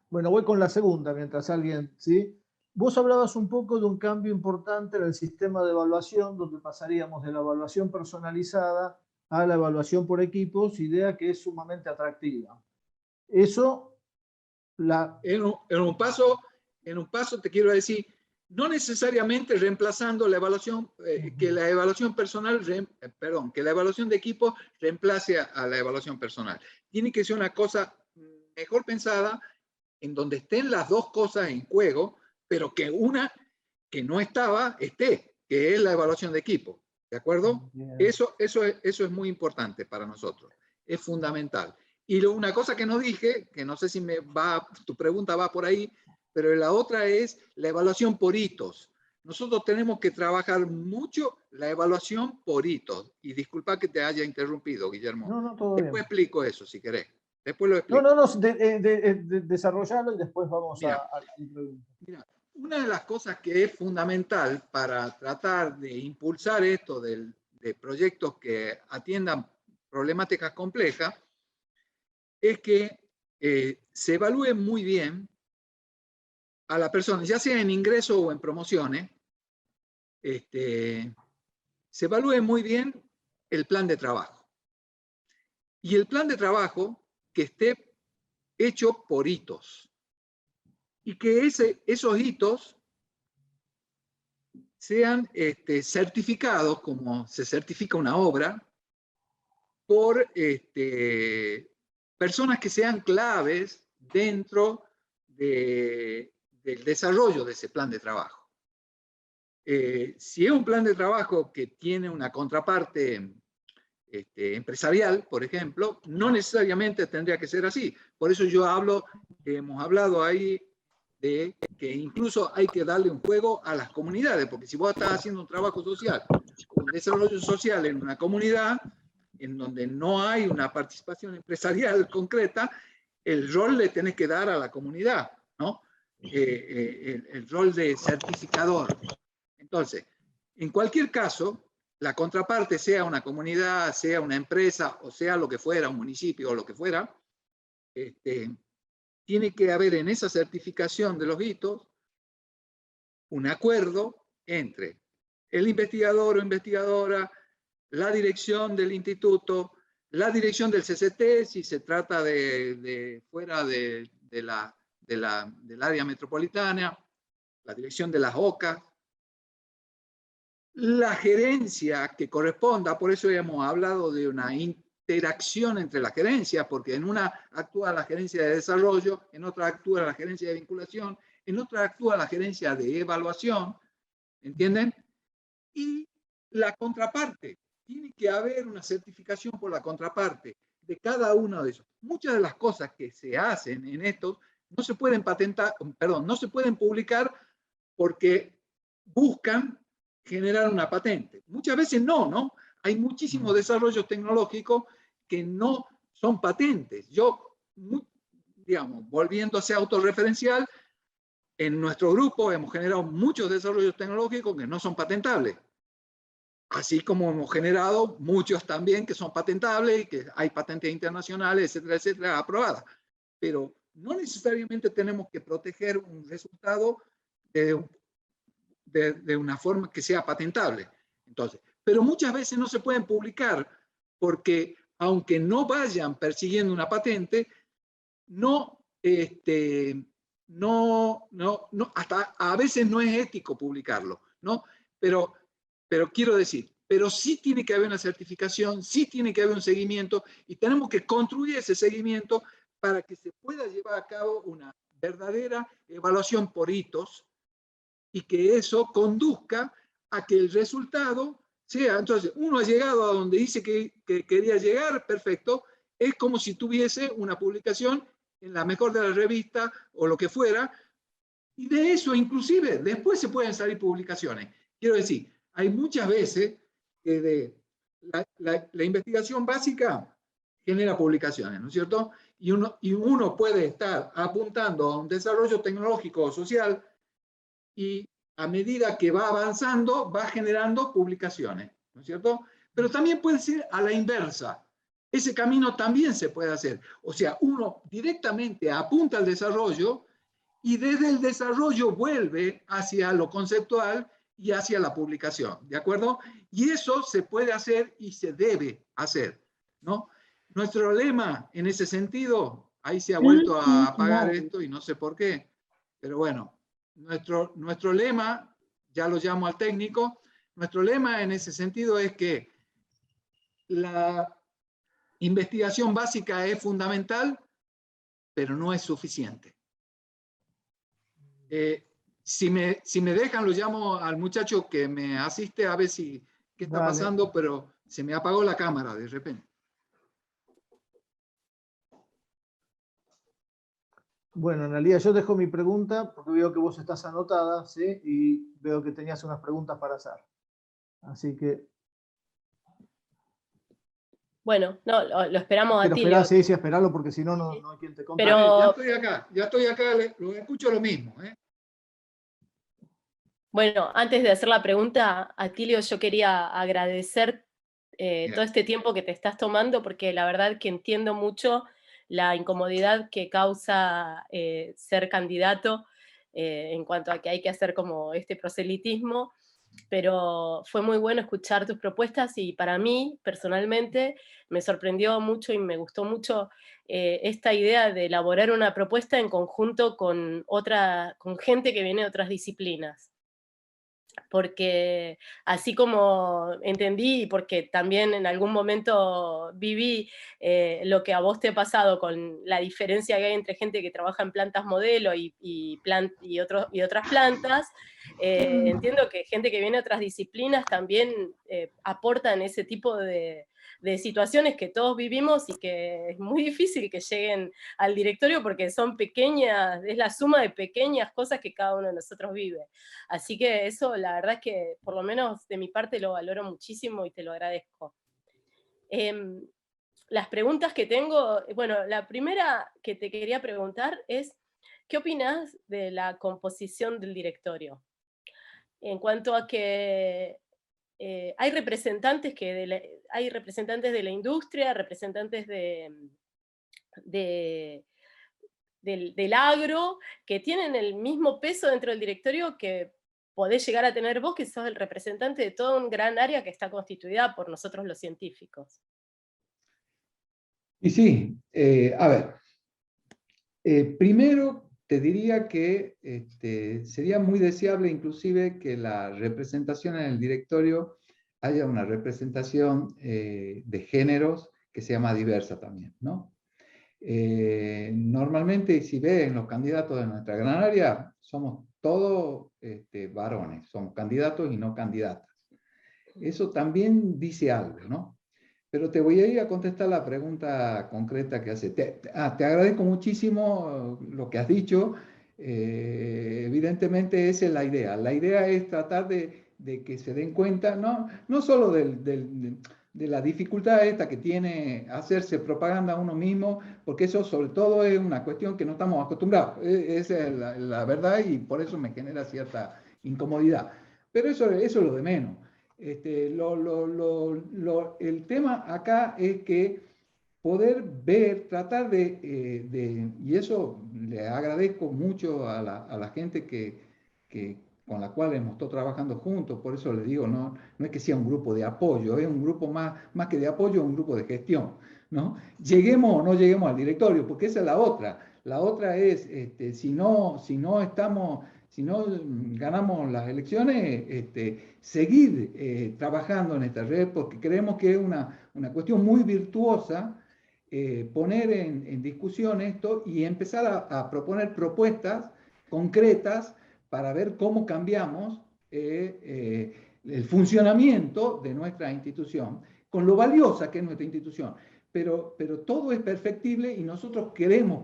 Bueno, voy con la segunda mientras alguien, ¿sí? Vos hablabas un poco de un cambio importante en el sistema de evaluación, donde pasaríamos de la evaluación personalizada a la evaluación por equipos, idea que es sumamente atractiva. Eso, en un paso te quiero decir, no necesariamente reemplazando la evaluación, que la evaluación personal, que la evaluación de equipo reemplace a la evaluación personal. Tiene que ser una cosa mejor pensada, en donde estén las dos cosas en juego, pero que una que no estaba esté, que es la evaluación de equipo. ¿De acuerdo? Eso es muy importante para nosotros. Es fundamental. Y una cosa que no dije, que no sé si tu pregunta va por ahí, pero la otra es la evaluación por hitos. Nosotros tenemos que trabajar mucho la evaluación por hitos. Y disculpa que te haya interrumpido, Guillermo. No, no, todo Después bien. explico eso, si querés. Después lo No, explico. no, no, desarrollalo y después vamos Mira, a la pregunta. mira, una de las cosas que es fundamental para tratar de impulsar esto de proyectos que atiendan problemáticas complejas es que se evalúe muy bien a la persona, ya sea en ingreso o en promociones, se evalúe muy bien el plan de trabajo. Y el plan de trabajo que esté hecho por hitos. Y que esos hitos sean certificados, como se certifica una obra, por personas que sean claves dentro del desarrollo de ese plan de trabajo. Si es un plan de trabajo que tiene una contraparte empresarial, por ejemplo, no necesariamente tendría que ser así. Por eso hemos hablado ahí de que incluso hay que darle un juego a las comunidades, porque si vos estás haciendo un trabajo social, un desarrollo social en una comunidad en donde no hay una participación empresarial concreta, el rol le tenés que dar a la comunidad, ¿no? El rol de certificador. Entonces, en cualquier caso, la contraparte, sea una comunidad, sea una empresa, o sea lo que fuera, un municipio o lo que fuera, tiene que haber en esa certificación de los hitos un acuerdo entre el investigador o investigadora, la dirección del instituto, la dirección del CCT, si se trata de fuera del área metropolitana, la dirección de las OCA, la gerencia que corresponda, por eso hemos hablado de una interacción entre las gerencias, porque en una actúa la gerencia de desarrollo, en otra actúa la gerencia de vinculación, en otra actúa la gerencia de evaluación, ¿entienden? Y la contraparte, tiene que haber una certificación por la contraparte de cada uno de esos. Muchas de las cosas que se hacen en estos no se pueden patentar, perdón, no se pueden publicar porque buscan generar una patente. Muchas veces no. Hay muchísimos desarrollos tecnológicos que no son patentes. Digamos, volviéndose autorreferencial, en nuestro grupo hemos generado muchos desarrollos tecnológicos que no son patentables. Así como hemos generado muchos también que son patentables y que hay patentes internacionales, etcétera, aprobadas. Pero no necesariamente tenemos que proteger un resultado de una forma que sea patentable. Entonces, pero muchas veces no se pueden publicar porque, aunque no vayan persiguiendo una patente, hasta a veces no es ético publicarlo, ¿no? Pero quiero decir, pero sí tiene que haber una certificación, sí tiene que haber un seguimiento y tenemos que construir ese seguimiento para que se pueda llevar a cabo una verdadera evaluación por hitos y que eso conduzca a que el resultado sea, entonces, uno ha llegado a donde dice que quería llegar, perfecto, es como si tuviese una publicación en la mejor de las revistas o lo que fuera, y de eso inclusive después se pueden salir publicaciones. Quiero decir, hay muchas veces que la investigación básica genera publicaciones, ¿no es cierto? Y uno puede estar apuntando a un desarrollo tecnológico o social y a medida que va avanzando va generando publicaciones, ¿no es cierto? Pero también puede ser a la inversa. Ese camino también se puede hacer. O sea, uno directamente apunta al desarrollo y desde el desarrollo vuelve hacia lo conceptual y hacia la publicación, ¿de acuerdo? Y eso se puede hacer y se debe hacer, ¿no? Nuestro lema en ese sentido, ahí se ha vuelto a apagar esto y no sé por qué, pero bueno, nuestro lema, ya lo llamo al técnico, nuestro lema en ese sentido es que la investigación básica es fundamental, pero no es suficiente. Si me dejan, lo llamo al muchacho que me asiste a ver qué está pasando, pero se me apagó la cámara de repente. Bueno, Analía, yo dejo mi pregunta porque veo que vos estás anotada, ¿sí? Y veo que tenías unas preguntas para hacer. Así que... Bueno, no, lo esperamos a Pero Tilio. esperá, sí, esperalo porque si no, no hay quien te conteste. Pero, ya estoy acá, lo escucho lo mismo. bueno, antes de hacer la pregunta, Atilio, yo quería agradecer todo este tiempo que te estás tomando, porque la verdad que entiendo mucho la incomodidad que causa ser candidato en cuanto a que hay que hacer como este proselitismo, pero fue muy bueno escuchar tus propuestas y para mí, personalmente, me sorprendió mucho y me gustó mucho esta idea de elaborar una propuesta en conjunto con gente que viene de otras disciplinas. Porque así como entendí, y porque también en algún momento viví lo que a vos te ha pasado con la diferencia que hay entre gente que trabaja en plantas modelo y otras plantas, entiendo que gente que viene de otras disciplinas también aporta en ese tipo de situaciones que todos vivimos y que es muy difícil que lleguen al directorio porque son pequeñas, es la suma de pequeñas cosas que cada uno de nosotros vive. Así que eso, la verdad es que por lo menos de mi parte lo valoro muchísimo y te lo agradezco. Las preguntas que tengo, bueno, la primera que te quería preguntar es, ¿qué opinas de la composición del directorio? En cuanto a que hay representantes hay representantes de la industria, representantes del agro, que tienen el mismo peso dentro del directorio que podés llegar a tener vos, que sos el representante de toda un gran área que está constituida por nosotros los científicos. Y sí, a ver, primero te diría que sería muy deseable inclusive que la representación en el directorio haya una representación de géneros que sea más diversa también, ¿no? Normalmente, si ven los candidatos de nuestra gran área, somos todos varones, somos candidatos y no candidatas. Eso también dice algo, ¿no? Pero te voy a ir a contestar la pregunta concreta que hace. Te agradezco muchísimo lo que has dicho. Evidentemente esa es la idea. La idea es tratar de que se den cuenta, no solo de la dificultad esta que tiene hacerse propaganda a uno mismo, porque eso sobre todo es una cuestión que no estamos acostumbrados. Esa es la verdad y por eso me genera cierta incomodidad. Pero eso es lo de menos. El tema acá es que poder ver, tratar y eso le agradezco mucho a la gente con la cual hemos estado trabajando juntos, por eso les digo, no es que sea un grupo de apoyo, es un grupo más que de apoyo, un grupo de gestión, ¿no? Lleguemos o no lleguemos al directorio, porque esa es la otra. La otra es, si no ganamos las elecciones, seguir trabajando en esta red, porque creemos que es una cuestión muy virtuosa poner en discusión esto y empezar a proponer propuestas concretas para ver cómo cambiamos el funcionamiento de nuestra institución, con lo valiosa que es nuestra institución. Pero todo es perfectible y nosotros queremos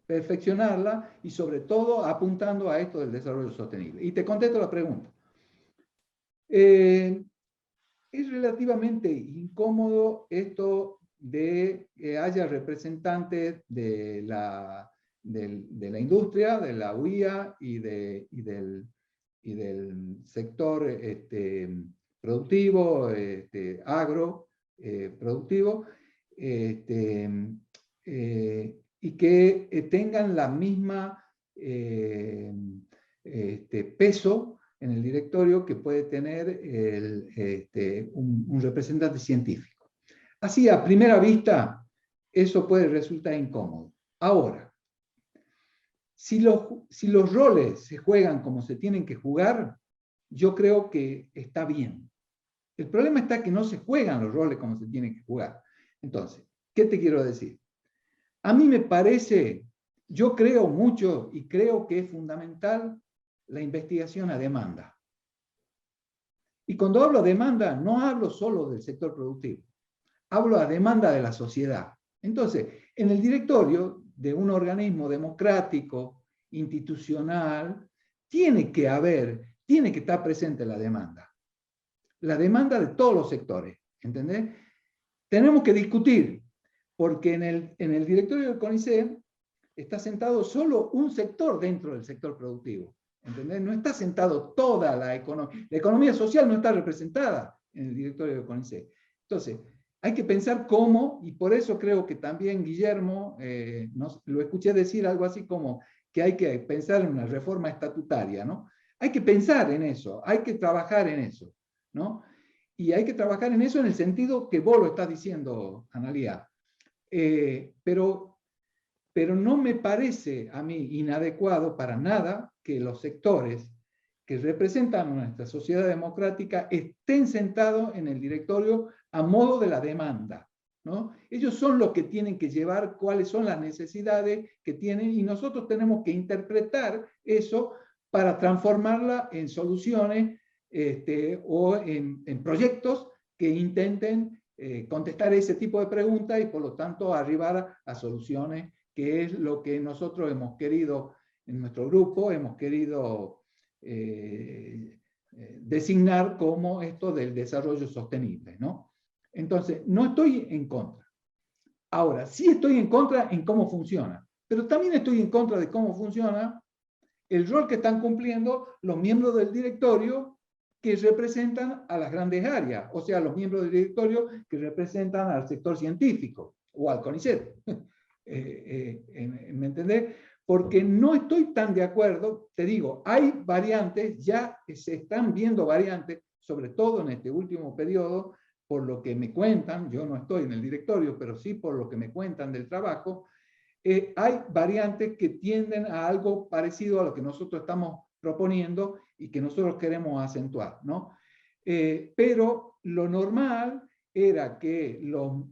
perfeccionarla y sobre todo apuntando a esto del desarrollo sostenible. Y te contesto la pregunta. Es relativamente incómodo esto de que haya representantes de la industria, de la UIA y del sector productivo, agro productivo, y que tengan la misma peso en el directorio que puede tener un representante científico. Así, a primera vista, eso puede resultar incómodo. Ahora, si los roles se juegan como se tienen que jugar, yo creo que está bien. El problema está que no se juegan los roles como se tienen que jugar. Entonces, ¿qué te quiero decir? A mí me parece, yo creo mucho y creo que es fundamental la investigación a demanda. Y cuando hablo a demanda, no hablo solo del sector productivo, hablo a demanda de la sociedad. Entonces, en el directorio de un organismo democrático, institucional, tiene que estar presente la demanda. La demanda de todos los sectores, ¿entendés? Tenemos que discutir, porque en el directorio del CONICET está sentado solo un sector dentro del sector productivo, ¿entendés? No está sentado toda la economía. La economía social no está representada en el directorio del CONICET. Entonces, hay que pensar cómo, y por eso creo que también Guillermo, lo escuché decir algo así como que hay que pensar en una reforma estatutaria, ¿no? Hay que pensar en eso, hay que trabajar en eso, ¿no? Y hay que trabajar en eso en el sentido que vos lo estás diciendo, Analía. Pero no me parece a mí inadecuado para nada que los sectores que representan a nuestra sociedad democrática estén sentados en el directorio a modo de la demanda, ¿no? Ellos son los que tienen que llevar cuáles son las necesidades que tienen y nosotros tenemos que interpretar eso para transformarla en soluciones o en proyectos que intenten contestar ese tipo de preguntas y por lo tanto arribar a soluciones, que es lo que nosotros hemos querido en nuestro grupo, hemos querido designar como esto del desarrollo sostenible, ¿no? Entonces, no estoy en contra. Ahora, sí estoy en contra en cómo funciona, pero también estoy en contra de cómo funciona el rol que están cumpliendo los miembros del directorio que representan a las grandes áreas, o sea, los miembros del directorio que representan al sector científico o al CONICET. ¿Me entendés? Porque no estoy tan de acuerdo, te digo, hay variantes, ya se están viendo variantes, sobre todo en este último periodo, por lo que me cuentan, yo no estoy en el directorio, pero sí por lo que me cuentan del trabajo, hay variantes que tienden a algo parecido a lo que nosotros estamos proponiendo y que nosotros queremos acentuar, ¿no? Pero lo normal era que los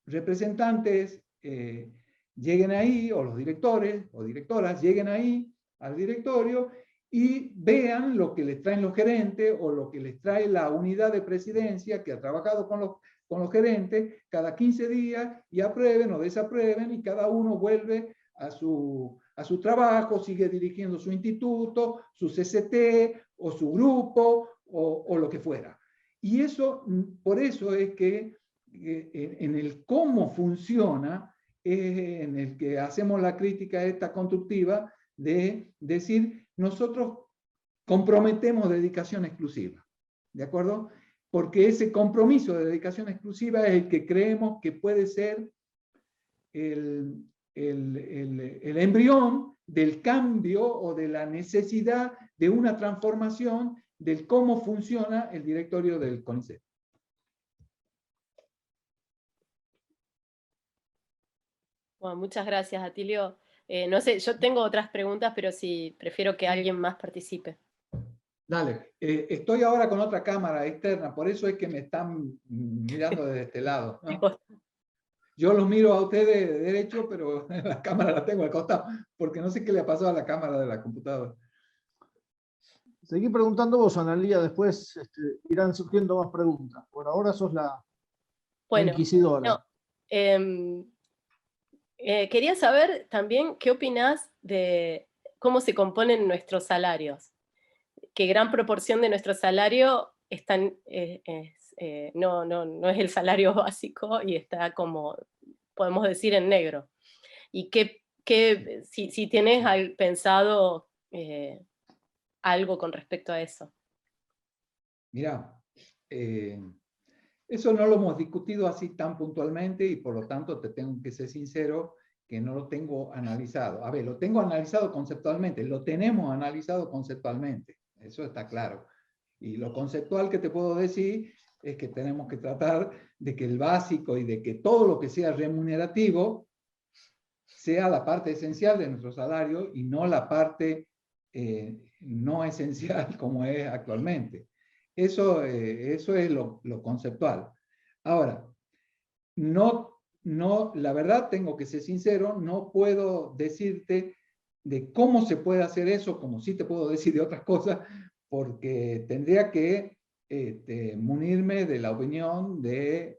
representantes lleguen ahí, o los directores o directoras lleguen ahí al directorio y vean lo que les traen los gerentes o lo que les trae la unidad de presidencia que ha trabajado con los gerentes cada 15 días y aprueben o desaprueben y cada uno vuelve a su trabajo, sigue dirigiendo su instituto, su CCT o su grupo o lo que fuera. Y eso, por eso es que en el cómo funciona, en el que hacemos la crítica esta constructiva de decir, nosotros comprometemos dedicación exclusiva, ¿de acuerdo? Porque ese compromiso de dedicación exclusiva es el que creemos que puede ser el embrión del cambio o de la necesidad de una transformación del cómo funciona el directorio del CONICET. Bueno, muchas gracias, Atilio. No sé, yo tengo otras preguntas, pero sí, prefiero que alguien más participe. Dale, estoy ahora con otra cámara externa, por eso es que me están mirando desde este lado, ¿no? Yo los miro a ustedes de derecho, pero la cámara la tengo al costado, porque no sé qué le ha pasado a la cámara de la computadora. Seguí preguntando vos, Analía, después irán surgiendo más preguntas. Por ahora sos la inquisidora. No, quería saber también qué opinás de cómo se componen nuestros salarios. Que gran proporción de nuestro salario no es el salario básico y está como, podemos decir, en negro. Y si tenés pensado algo con respecto a eso. Mirá, eso no lo hemos discutido así tan puntualmente y por lo tanto te tengo que ser sincero que no lo tengo analizado. A ver, lo tengo analizado conceptualmente, lo tenemos analizado conceptualmente, eso está claro. Y lo conceptual que te puedo decir es que tenemos que tratar de que el básico y de que todo lo que sea remunerativo sea la parte esencial de nuestro salario y no la parte no esencial como es actualmente. Eso es lo conceptual. Ahora, la verdad tengo que ser sincero, no puedo decirte de cómo se puede hacer eso, como sí te puedo decir de otras cosas, porque tendría que munirme de la opinión de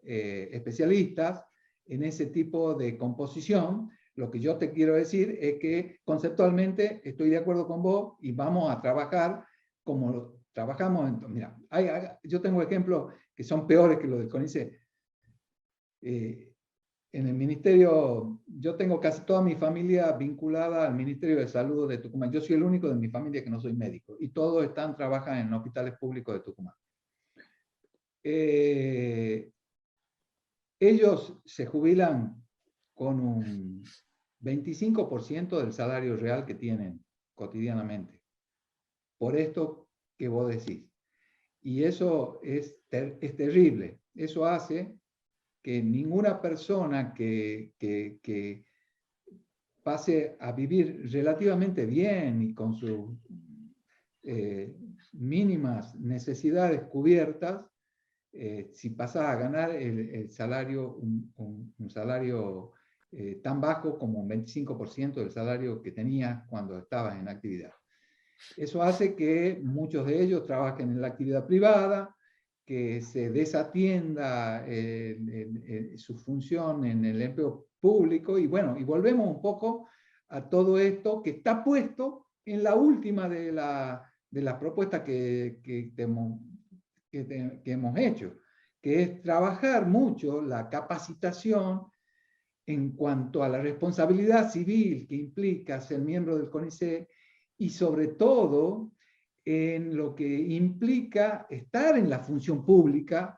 especialistas en ese tipo de composición, Lo que yo te quiero decir es que conceptualmente estoy de acuerdo con vos y vamos a trabajar como trabajamos. Mira, yo tengo ejemplos que son peores que los del CONICET. En el ministerio, yo tengo casi toda mi familia vinculada al Ministerio de Salud de Tucumán. Yo soy el único de mi familia que no soy médico y todos trabajan en hospitales públicos de Tucumán. Ellos se jubilan con un 25% del salario real que tienen cotidianamente, por esto que vos decís. Y eso es terrible. Eso hace que ninguna persona que pase a vivir relativamente bien y con sus mínimas necesidades cubiertas, si pasas a ganar el salario, un salario tan bajo como un 25% del salario que tenías cuando estabas en actividad. Eso hace que muchos de ellos trabajen en la actividad privada, que se desatienda su función en el empleo público, y bueno, y volvemos un poco a todo esto que está puesto en la última de las propuestas que hemos hecho, que es trabajar mucho la capacitación en cuanto a la responsabilidad civil que implica ser miembro del CONICET, y sobre todo en lo que implica estar en la función pública,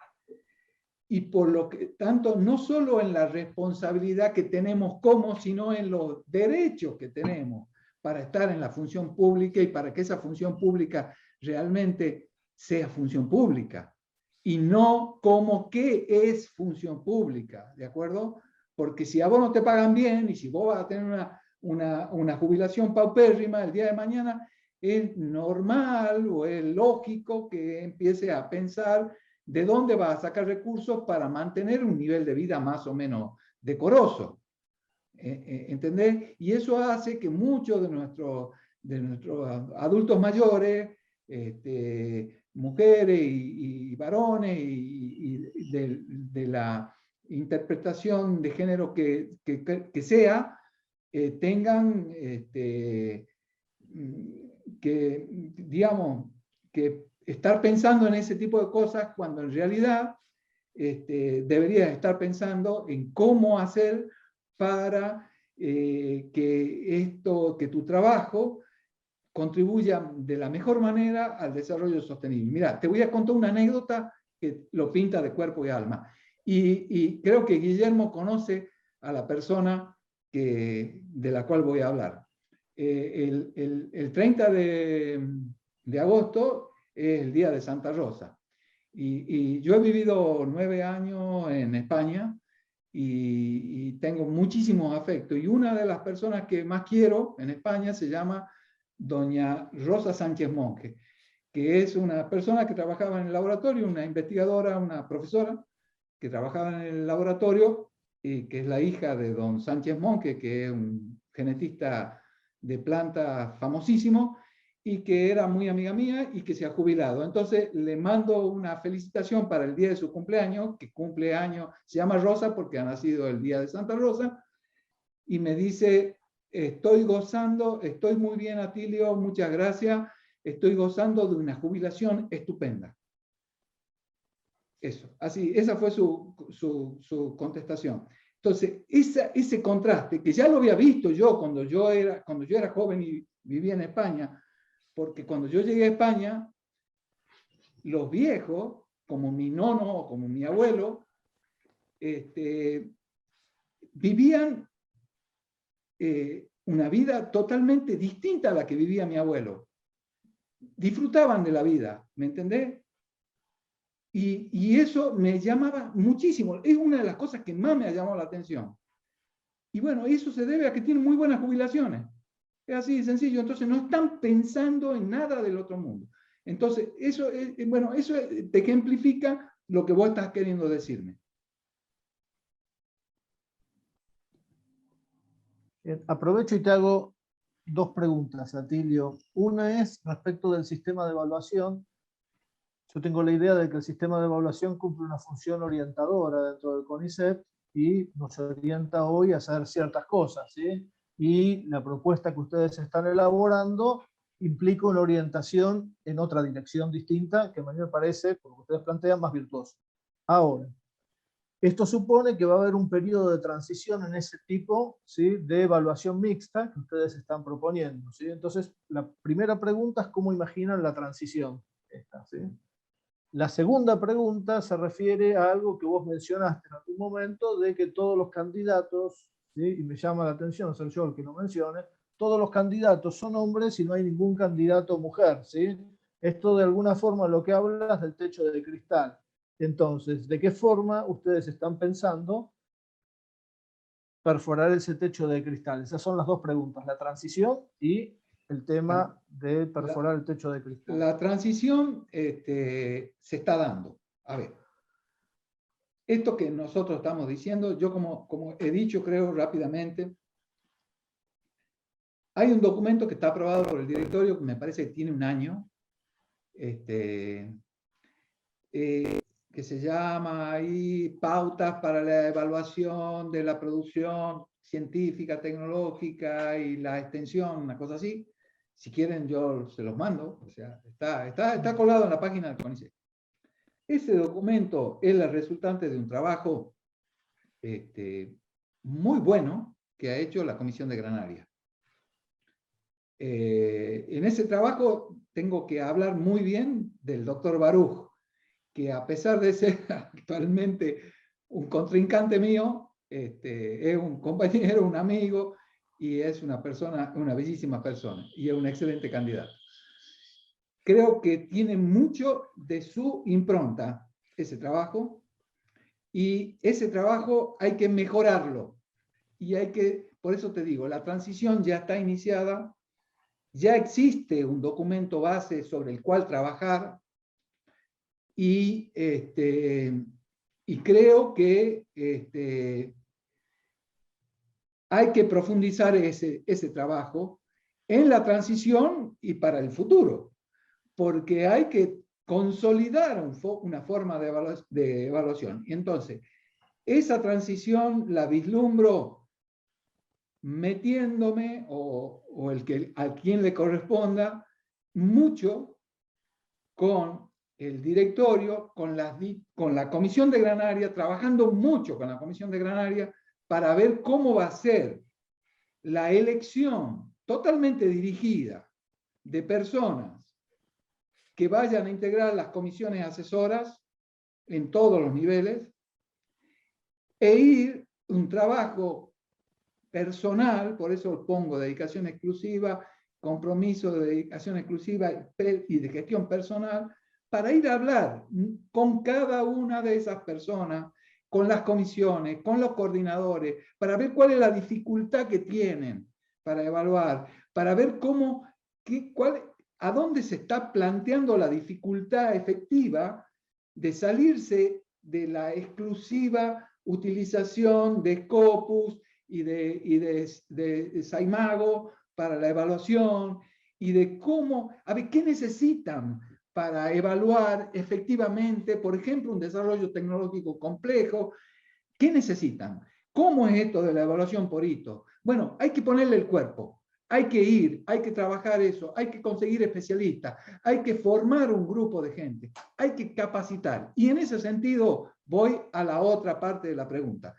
y por lo que tanto no solo en la responsabilidad que tenemos sino en los derechos que tenemos para estar en la función pública y para que esa función pública realmente sea función pública y no como qué es función pública, ¿de acuerdo? Porque si a vos no te pagan bien y si vos vas a tener una jubilación paupérrima el día de mañana, es normal o es lógico que empiece a pensar de dónde vas a sacar recursos para mantener un nivel de vida más o menos decoroso. ¿Entendés? Y eso hace que muchos de nuestros adultos mayores, mujeres y varones, y de la interpretación de género que sea, tengan que, digamos, que estar pensando en ese tipo de cosas cuando en realidad deberías estar pensando en cómo hacer para que tu trabajo contribuya de la mejor manera al desarrollo sostenible. Mira, te voy a contar una anécdota que lo pinta de cuerpo y alma. Y creo que Guillermo conoce a la persona de la cual voy a hablar. El 30 de agosto es el día de Santa Rosa. Y yo he vivido 9 años en España y tengo muchísimos afectos. Y una de las personas que más quiero en España se llama doña Rosa Sánchez Monge, que es una persona que trabajaba en el laboratorio, una investigadora, una profesora que trabajaba en el laboratorio, y que es la hija de don Sánchez Monge, que es un genetista de plantas famosísimo, y que era muy amiga mía y que se ha jubilado. Entonces le mando una felicitación para el día de su cumpleaños, que cumple años, se llama Rosa porque ha nacido el día de Santa Rosa, y me dice: estoy gozando, estoy muy bien, Atilio, muchas gracias, estoy gozando de una jubilación estupenda. Eso, así, esa fue su contestación. Entonces, ese contraste, que ya lo había visto yo cuando yo era joven y vivía en España, porque cuando yo llegué a España, los viejos, como mi nono o como mi abuelo, vivían una vida totalmente distinta a la que vivía mi abuelo. Disfrutaban de la vida, ¿me entendés? Y eso me llamaba muchísimo. Es una de las cosas que más me ha llamado la atención. Y bueno, eso se debe a que tienen muy buenas jubilaciones. Es así de sencillo. Entonces no están pensando en nada del otro mundo. Entonces, eso te ejemplifica lo que vos estás queriendo decirme. Aprovecho y te hago 2 preguntas, Atilio. Una es respecto del sistema de evaluación. Yo tengo la idea de que el sistema de evaluación cumple una función orientadora dentro del CONICET, y nos orienta hoy a hacer ciertas cosas, ¿sí? Y la propuesta que ustedes están elaborando implica una orientación en otra dirección distinta, que a mí me parece, por lo que ustedes plantean, más virtuosa. Ahora, esto supone que va a haber un periodo de transición en ese tipo, ¿sí?, de evaluación mixta que ustedes están proponiendo, ¿sí? Entonces, la primera pregunta es cómo imaginan la transición esta, ¿sí? La segunda pregunta se refiere a algo que vos mencionaste en algún momento, de que todos los candidatos, ¿sí?, y me llama la atención ser yo el que lo mencione, todos los candidatos son hombres y no hay ningún candidato mujer, ¿sí? Esto de alguna forma lo que habla es del techo de cristal. Entonces, ¿de qué forma ustedes están pensando perforar ese techo de cristal? Esas son las dos preguntas, la transición y el tema de perforar el techo de cristal. La transición se está dando. A ver, esto que nosotros estamos diciendo, yo como he dicho, creo rápidamente, hay un documento que está aprobado por el directorio, que me parece que tiene un año, que se llama ahí Pautas para la evaluación de la producción científica, tecnológica y la extensión, una cosa así. Si quieren yo se los mando, o sea, está colgado en la página del CONICET. Ese documento es el resultante de un trabajo muy bueno que ha hecho la Comisión de Granaria. En ese trabajo tengo que hablar muy bien del doctor Baruch, que a pesar de ser actualmente un contrincante mío, es un compañero, un amigo, y es una persona, una bellísima persona, y es un excelente candidato. Creo que tiene mucho de su impronta ese trabajo, y ese trabajo hay que mejorarlo, y hay que, por eso te digo, la transición ya está iniciada, ya existe un documento base sobre el cual trabajar, y creo que hay que profundizar ese trabajo en la transición y para el futuro, porque hay que consolidar una forma de evaluación. Y entonces, esa transición la vislumbro metiéndome, o a quien le corresponda, mucho con el directorio, con la Comisión de Granaria, trabajando mucho con la Comisión de Granaria para ver cómo va a ser la elección totalmente dirigida de personas que vayan a integrar las comisiones asesoras en todos los niveles, e ir un trabajo personal, por eso pongo dedicación exclusiva, compromiso de dedicación exclusiva y de gestión personal, para ir a hablar con cada una de esas personas, con las comisiones, con los coordinadores, para ver cuál es la dificultad que tienen para evaluar, para ver a dónde se está planteando la dificultad efectiva de salirse de la exclusiva utilización de Scopus y de Saimago para la evaluación, y de cómo, a ver, ¿qué necesitan para evaluar efectivamente, por ejemplo, un desarrollo tecnológico complejo? ¿Qué necesitan? ¿Cómo es esto de la evaluación por hito? Bueno, hay que ponerle el cuerpo, hay que ir, hay que trabajar eso, hay que conseguir especialistas, hay que formar un grupo de gente, hay que capacitar. Y en ese sentido voy a la otra parte de la pregunta.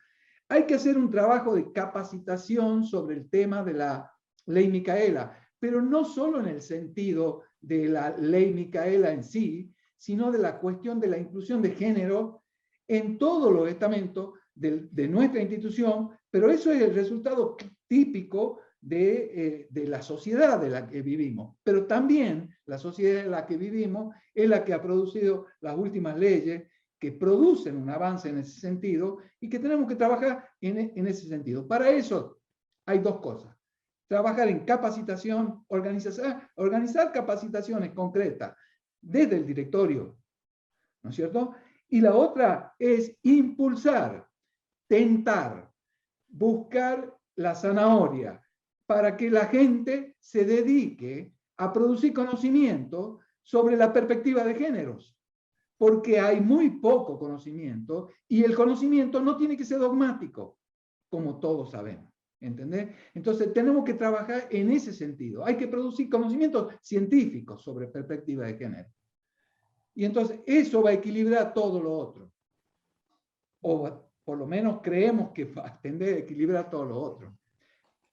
Hay que hacer un trabajo de capacitación sobre el tema de la ley Micaela, pero no solo en el sentido de la ley Micaela en sí, sino de la cuestión de la inclusión de género en todos los estamentos de nuestra institución, pero eso es el resultado típico de la sociedad de la que vivimos. Pero también la sociedad en la que vivimos es la que ha producido las últimas leyes que producen un avance en ese sentido y que tenemos que trabajar en ese sentido. Para eso hay dos cosas. Trabajar en capacitación, organizar capacitaciones concretas desde el directorio, ¿no es cierto? Y la otra es impulsar, tentar, buscar la zanahoria para que la gente se dedique a producir conocimiento sobre la perspectiva de géneros. porque hay muy poco conocimiento y el conocimiento no tiene que ser dogmático, como todos sabemos. ¿Entendés? Entonces tenemos que trabajar en ese sentido. Hay que producir conocimientos científicos sobre perspectiva de género. Y entonces eso va a equilibrar todo lo otro. O por lo menos creemos que va a tender a equilibrar todo lo otro.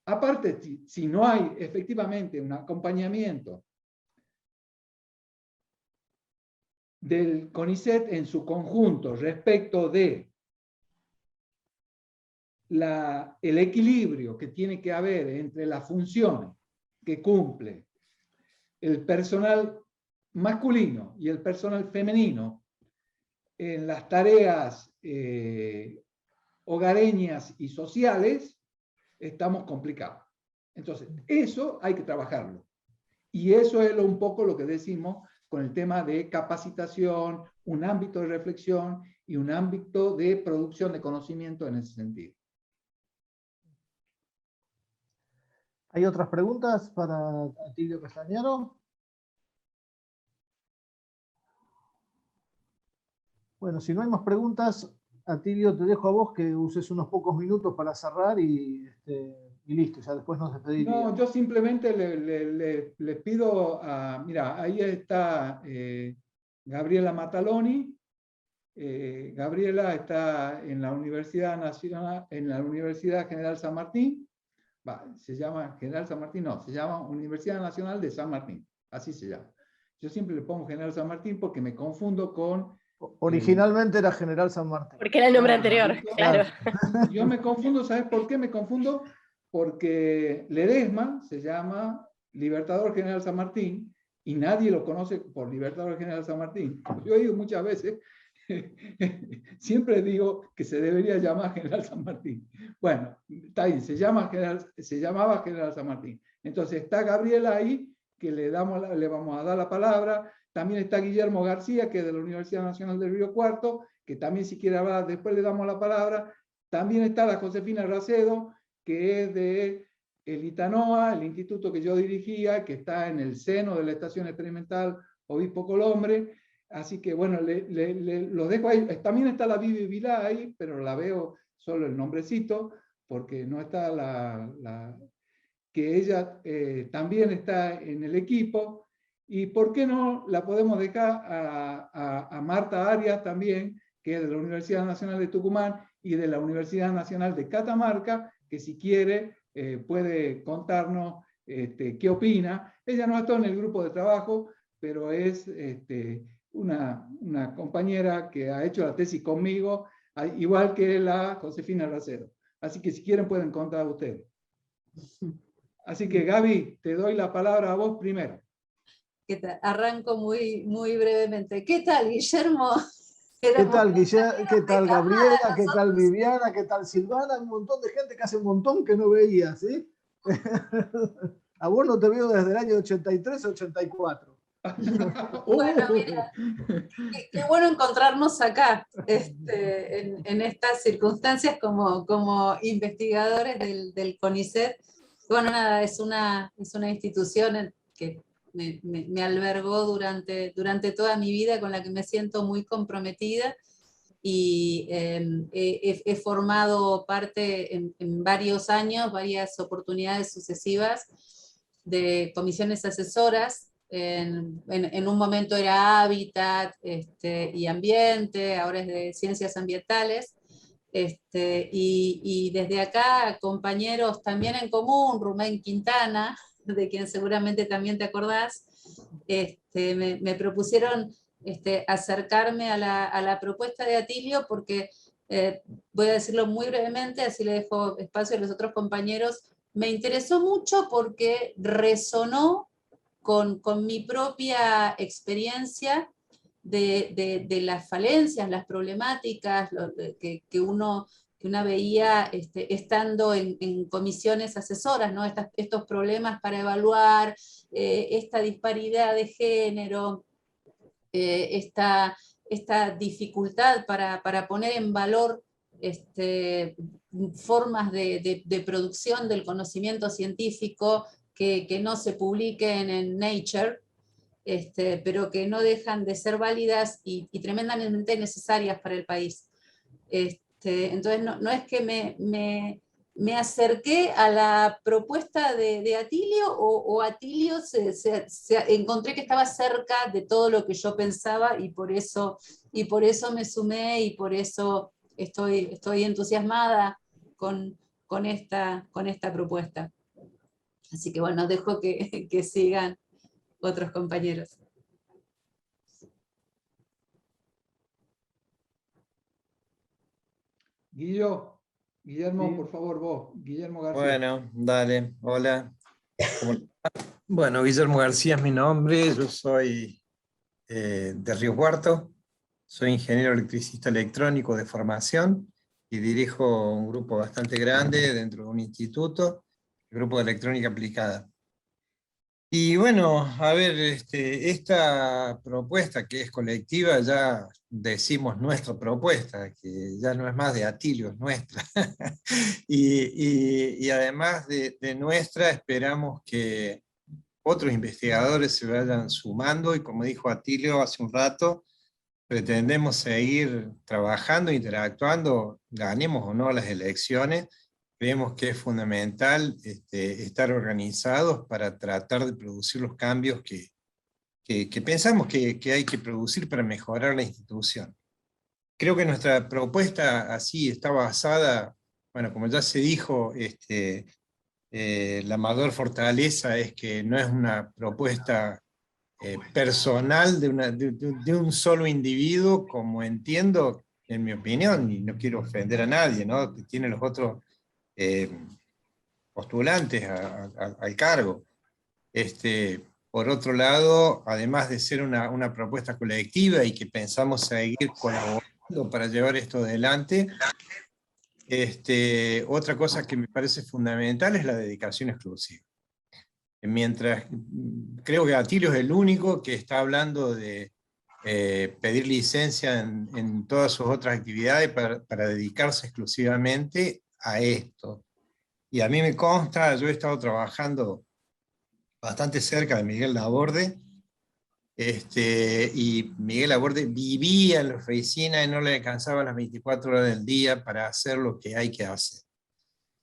Aparte, si no hay efectivamente un acompañamiento del CONICET en su conjunto respecto de el equilibrio que tiene que haber entre las funciones que cumple el personal masculino y el personal femenino en las tareas hogareñas y sociales, estamos complicados. Entonces, eso hay que trabajarlo. Y eso es un poco lo que decimos con el tema de capacitación, un ámbito de reflexión y un ámbito de producción de conocimiento en ese sentido. ¿Hay otras preguntas para Atilio Castañaro? Bueno, si no hay más preguntas, Atilio, te dejo a vos que uses unos pocos minutos para cerrar y listo, ya después nos despediríamos. No, yo simplemente le pido mira, ahí está Gabriela Mataloni. Gabriela está en la Universidad Nacional, en la Universidad General San Martín. Se llama General San Martín, no, se llama Universidad Nacional de San Martín, así se llama. Yo siempre le pongo General San Martín porque me confundo con... Originalmente era General San Martín. Porque era el nombre anterior, claro. Yo me confundo, ¿sabes por qué me confundo? Porque Ledesma se llama Libertador General San Martín y nadie lo conoce por Libertador General San Martín. Yo he ido muchas veces, siempre digo que se debería llamar General San Martín. Bueno, está ahí, se llamaba General San Martín. Entonces está Gabriela ahí, que le vamos a dar la palabra. También está Guillermo García, que es de la Universidad Nacional del Río Cuarto, que también si quiere hablar, después le damos la palabra. También está la Josefina Racedo, que es de el ITANOA, el instituto que yo dirigía, que está en el seno de la Estación Experimental Obispo Colombre. Así que bueno, los dejo ahí. También está la Vivi Vilá ahí, pero la veo solo el nombrecito, porque no está que ella también está en el equipo. Y por qué no la podemos dejar a Marta Arias también, que es de la Universidad Nacional de Tucumán y de la Universidad Nacional de Catamarca, que si quiere puede contarnos qué opina. Ella no está en el grupo de trabajo, pero es una compañera que ha hecho la tesis conmigo, igual que la Josefina Racedo. Así que si quieren pueden contar ustedes. Así que Gaby, te doy la palabra a vos primero. Arranco muy, muy brevemente. ¿Qué tal, Guillermo? ¿Qué tal, Guillermo? ¿Qué tal, Gabriela? ¿Qué tal, Viviana? ¿Qué tal, Silvana? Un montón de gente que hace un montón que no veía, ¿sí? A vos no te veo desde el año 83 84. Bueno, mira, qué bueno encontrarnos acá, en estas circunstancias como investigadores del CONICET. Bueno, nada, es una institución que me albergó durante toda mi vida, con la que me siento muy comprometida, y he formado parte en varios años, varias oportunidades sucesivas de comisiones asesoras. En un momento era Hábitat y Ambiente, ahora es de Ciencias Ambientales. Y desde acá, compañeros también en común, Rumén Quintana, de quien seguramente también te acordás, me propusieron acercarme a la propuesta de Atilio, porque, voy a decirlo muy brevemente, así le dejo espacio a los otros compañeros, me interesó mucho porque resonó con mi propia experiencia de las falencias, las problemáticas que una veía estando en comisiones asesoras, ¿no? Estos problemas para evaluar esta disparidad de género, esta dificultad para poner en valor formas de producción del conocimiento científico que no se publiquen en Nature. pero que no dejan de ser válidas y tremendamente necesarias para el país. Entonces no es que me acerqué a la propuesta de Atilio, o Atilio encontré que estaba cerca de todo lo que yo pensaba, y por eso me sumé, y por eso estoy entusiasmada con esta propuesta. Así que bueno, dejo que sigan otros compañeros. Guillermo, Sí. por favor, vos, Guillermo García. Bueno, dale, hola. Bueno, Guillermo García es mi nombre, yo soy de Río Cuarto, soy ingeniero electricista electrónico de formación y dirijo un grupo bastante grande dentro de un instituto, el Grupo de Electrónica Aplicada. Y bueno, a ver, esta propuesta que es colectiva, ya decimos nuestra propuesta, que ya no es más de Atilio, es nuestra. y además de nuestra, esperamos que otros investigadores se vayan sumando, y como dijo Atilio hace un rato, pretendemos seguir trabajando, interactuando, ganemos o no las elecciones. Creemos que es fundamental estar organizados para tratar de producir los cambios que pensamos que hay que producir para mejorar la institución. Creo que nuestra propuesta así está basada, bueno, como ya se dijo, la mayor fortaleza es que no es una propuesta personal de un solo individuo, como entiendo, en mi opinión, y no quiero ofender a nadie, ¿no?, que tiene los otros postulantes al cargo. Por otro lado, además de ser una propuesta colectiva y que pensamos seguir colaborando para llevar esto adelante, otra cosa que me parece fundamental es la dedicación exclusiva. Mientras creo que Atilio es el único que está hablando de pedir licencia en todas sus otras actividades para dedicarse exclusivamente a esto. Y a mí me consta, yo he estado trabajando bastante cerca de Miguel Laborde, y Miguel Laborde vivía en la oficina y no le alcanzaban las 24 horas del día para hacer lo que hay que hacer.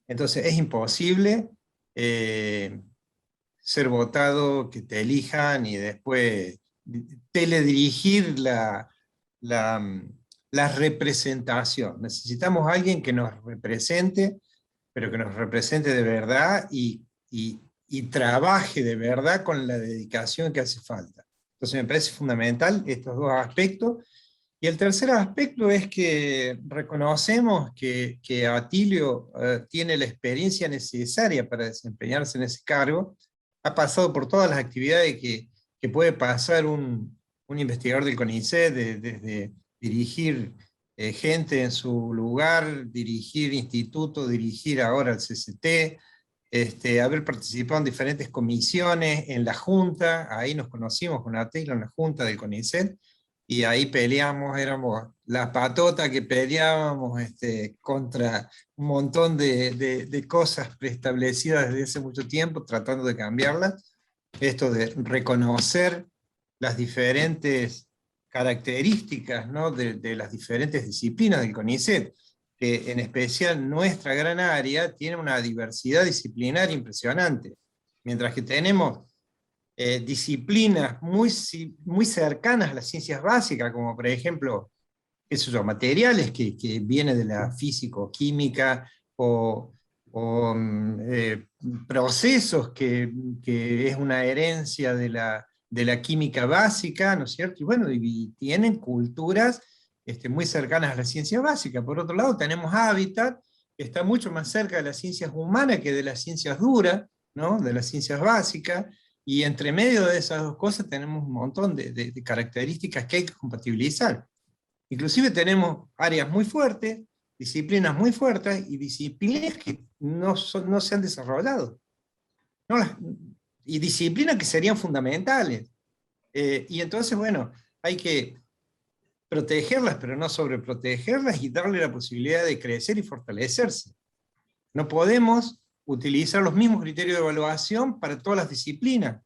Entonces es imposible ser votado, que te elijan y después teledirigir la representación. Necesitamos a alguien que nos represente, pero que nos represente de verdad y trabaje de verdad con la dedicación que hace falta. Entonces me parece fundamental estos dos aspectos. Y el tercer aspecto es que reconocemos que Atilio tiene la experiencia necesaria para desempeñarse en ese cargo, ha pasado por todas las actividades que puede pasar un investigador del CONICET, desde dirigir gente en su lugar, dirigir institutos, dirigir ahora el CCT, haber participado en diferentes comisiones, en la Junta, ahí nos conocimos con Atilio en la Junta del CONICET, y ahí peleamos, éramos la patota que peleábamos contra un montón de cosas preestablecidas desde hace mucho tiempo, tratando de cambiarlas. Esto de reconocer las diferentes características, ¿no?, de las diferentes disciplinas del CONICET, que en especial nuestra gran área tiene una diversidad disciplinaria impresionante, mientras que tenemos disciplinas muy cercanas a las ciencias básicas, como por ejemplo, qué sé yo, materiales que vienen de la físico-química, o procesos que es una herencia de la química básica, ¿no es cierto? Y bueno, y tienen culturas muy cercanas a la ciencia básica. Por otro lado, tenemos hábitat, que está mucho más cerca de las ciencias humanas que de las ciencias duras, ¿no?, de las ciencias básicas, y entre medio de esas dos cosas tenemos un montón de características que hay que compatibilizar. Inclusive tenemos áreas muy fuertes, disciplinas muy fuertes, y disciplinas que no se han desarrollado. Y disciplinas que serían fundamentales. Y entonces, bueno, hay que protegerlas, pero no sobreprotegerlas, y darle la posibilidad de crecer y fortalecerse. No podemos utilizar los mismos criterios de evaluación para todas las disciplinas,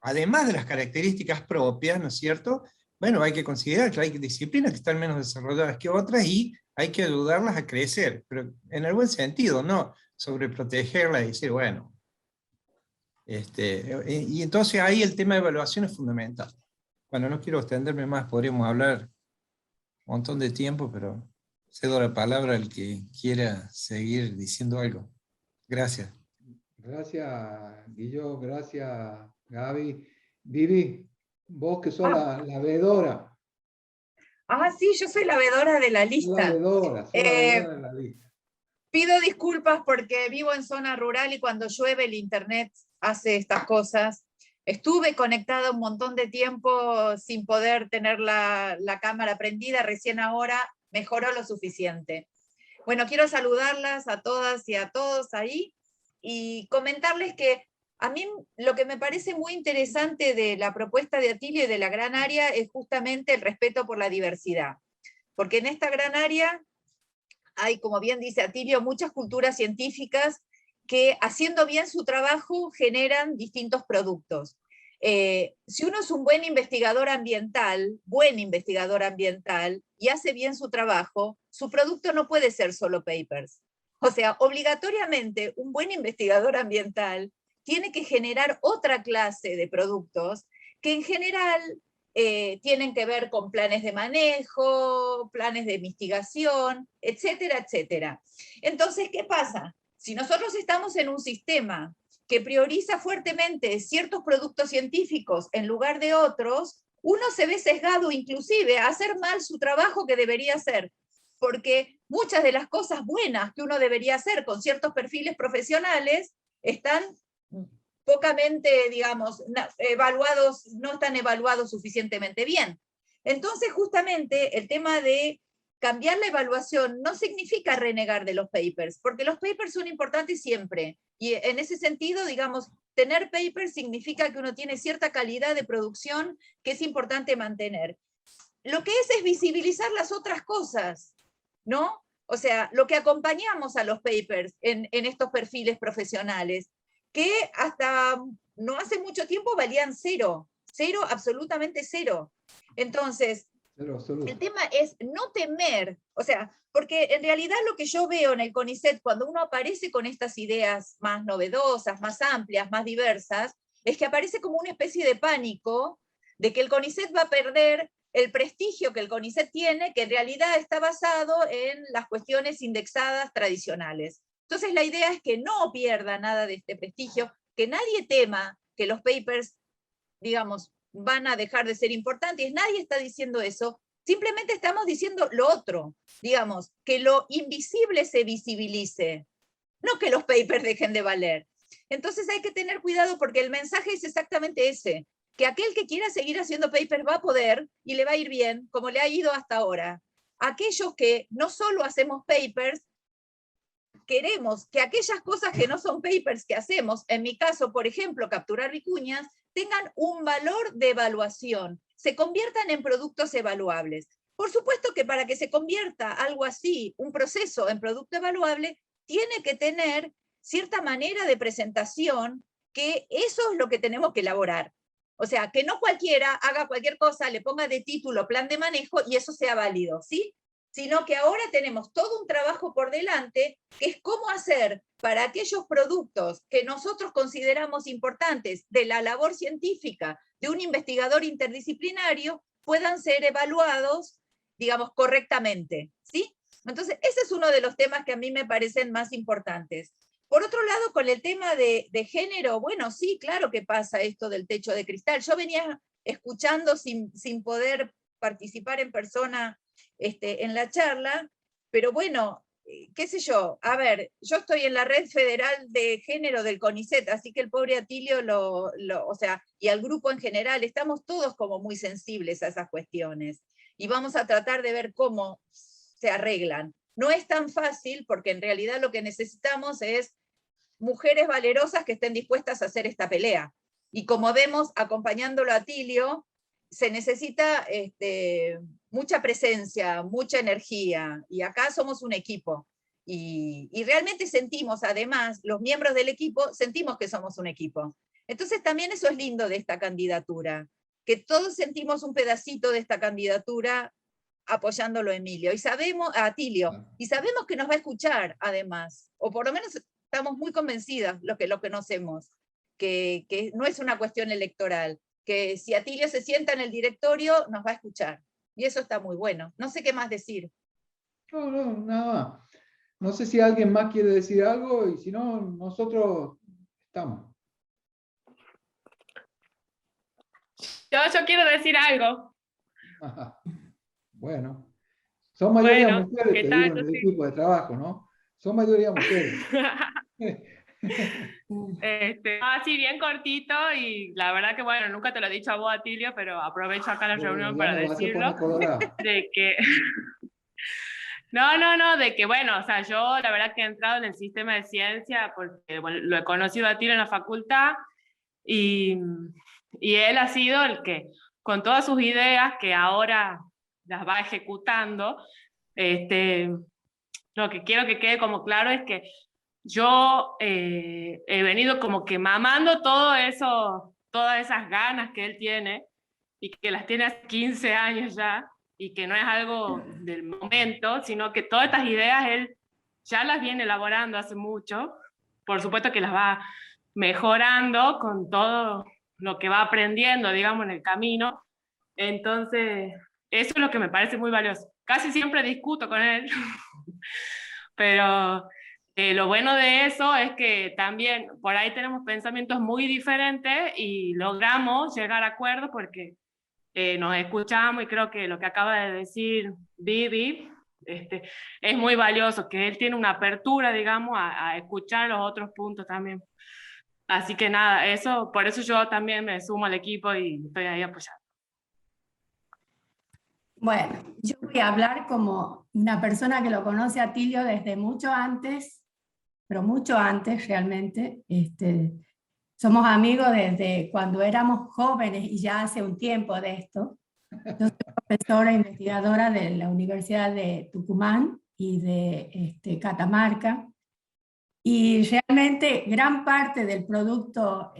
además de las características propias, ¿no es cierto? Bueno, hay que considerar que hay disciplinas que están menos desarrolladas que otras y hay que ayudarlas a crecer, pero en el buen sentido, no sobreprotegerlas y decir, bueno. Y entonces ahí el tema de evaluación es fundamental. Bueno, no quiero extenderme más, podríamos hablar un montón de tiempo, pero cedo la palabra al que quiera seguir diciendo algo. Gracias. Gracias, Guillo, gracias, Gaby. Vivi, vos que sos la veedora. Sí, yo soy la veedora de la Sos lista. la veedora de la lista. Pido disculpas porque vivo en zona rural y cuando llueve el internet hace estas cosas. Estuve conectada un montón de tiempo sin poder tener la cámara prendida, recién ahora mejoró lo suficiente. Bueno, quiero saludarlas a todas y a todos ahí y comentarles que a mí lo que me parece muy interesante de la propuesta de Atilio y de la gran área es justamente el respeto por la diversidad. Porque en esta gran área hay, como bien dice Atilio, muchas culturas científicas que haciendo bien su trabajo generan distintos productos. Si uno es un buen investigador ambiental, y hace bien su trabajo, su producto no puede ser solo papers. O sea, obligatoriamente un buen investigador ambiental tiene que generar otra clase de productos que en general tienen que ver con planes de manejo, planes de mitigación, etcétera, etcétera. Entonces, ¿qué pasa? Si nosotros estamos en un sistema que prioriza fuertemente ciertos productos científicos en lugar de otros, uno se ve sesgado inclusive a hacer mal su trabajo que debería hacer, porque muchas de las cosas buenas que uno debería hacer con ciertos perfiles profesionales están pocamente, digamos, evaluados, no están evaluados suficientemente bien. Entonces, justamente, el tema de cambiar la evaluación no significa renegar de los papers, porque los papers son importantes siempre. Y en ese sentido, digamos, tener papers significa que uno tiene cierta calidad de producción que es importante mantener. Lo que es visibilizar las otras cosas, ¿no? O sea, lo que acompañamos a los papers en estos perfiles profesionales, que hasta no hace mucho tiempo valían cero, absolutamente cero. Entonces, el tema es no temer, o sea, porque en realidad lo que yo veo en el CONICET, cuando uno aparece con estas ideas más novedosas, más amplias, más diversas, es que aparece como una especie de pánico de que el CONICET va a perder el prestigio que el CONICET tiene, que en realidad está basado en las cuestiones indexadas tradicionales. Entonces la idea es que no pierda nada de este prestigio, que nadie tema que los papers, digamos, van a dejar de ser importantes, nadie está diciendo eso, simplemente estamos diciendo lo otro, digamos, que lo invisible se visibilice, no que los papers dejen de valer. Entonces hay que tener cuidado porque el mensaje es exactamente ese, que aquel que quiera seguir haciendo papers va a poder y le va a ir bien, como le ha ido hasta ahora. Aquellos que no solo hacemos papers, queremos que aquellas cosas que no son papers que hacemos, en mi caso, por ejemplo, capturar vicuñas, tengan un valor de evaluación, se conviertan en productos evaluables. Por supuesto que para que se convierta algo así, un proceso en producto evaluable, tiene que tener cierta manera de presentación, que eso es lo que tenemos que elaborar. O sea, que no cualquiera haga cualquier cosa, le ponga de título plan de manejo y eso sea válido, ¿sí? Sino que ahora tenemos todo un trabajo por delante, que es cómo hacer para aquellos productos que nosotros consideramos importantes de la labor científica de un investigador interdisciplinario, puedan ser evaluados, digamos, correctamente, ¿sí? Entonces, ese es uno de los temas que a mí me parecen más importantes. Por otro lado, con el tema de género, bueno, sí, claro que pasa esto del techo de cristal. Yo venía escuchando sin poder participar en persona en la charla, pero bueno, qué sé yo, a ver, yo estoy en la red federal de género del CONICET, así que el pobre Atilio, o sea, y al grupo en general, estamos todos como muy sensibles a esas cuestiones, y vamos a tratar de ver cómo se arreglan. No es tan fácil, porque en realidad lo que necesitamos es mujeres valerosas que estén dispuestas a hacer esta pelea, y como vemos, acompañándolo a Atilio, se necesita mucha presencia, mucha energía, y acá somos un equipo. Y realmente sentimos, además, los miembros del equipo, sentimos que somos un equipo. Entonces también eso es lindo de esta candidatura, que todos sentimos un pedacito de esta candidatura apoyándolo a Emilio, y sabemos, a Atilio, y sabemos que nos va a escuchar además, o por lo menos estamos muy convencidas los que lo conocemos, que no es una cuestión electoral, que si Atilio se sienta en el directorio nos va a escuchar, y eso está muy bueno. No sé qué más decir. No, nada más. No sé si alguien más quiere decir algo, y si no, nosotros estamos. Yo quiero decir algo. Bueno, son mayoría Bueno, mujeres, ¿qué te tal? digo, en el equipo de trabajo, ¿no? Son mayoría mujeres. Así bien cortito, y la verdad que bueno, nunca te lo he dicho a vos, Atilio, pero aprovecho acá la reunión Ya para me vas a decirlo, poner colorado. de que no, de que bueno, o sea, yo la verdad que he entrado en el sistema de ciencia porque bueno, lo he conocido a Atilio en la facultad, y él ha sido el que, con todas sus ideas que ahora las va ejecutando, lo que quiero que quede como claro es que yo he venido como que mamando todo eso, todas esas ganas que él tiene, y que las tiene hace 15 años ya, y que no es algo del momento, sino que todas estas ideas él ya las viene elaborando hace mucho. Por supuesto que las va mejorando con todo lo que va aprendiendo, digamos, en el camino. Entonces, eso es lo que me parece muy valioso. Casi siempre discuto con él, pero lo bueno de eso es que también por ahí tenemos pensamientos muy diferentes y logramos llegar a acuerdos porque nos escuchamos, y creo que lo que acaba de decir Vivi es muy valioso, que él tiene una apertura, digamos, a escuchar los otros puntos también. Así que nada, eso, por eso yo también me sumo al equipo y estoy ahí apoyando. Bueno, yo voy a hablar como una persona que lo conoce a Tilio desde mucho antes, pero mucho antes realmente. Somos amigos desde cuando éramos jóvenes y ya hace un tiempo de esto. Yo soy profesora e investigadora de la Universidad de Tucumán y de Catamarca. Y realmente gran parte del producto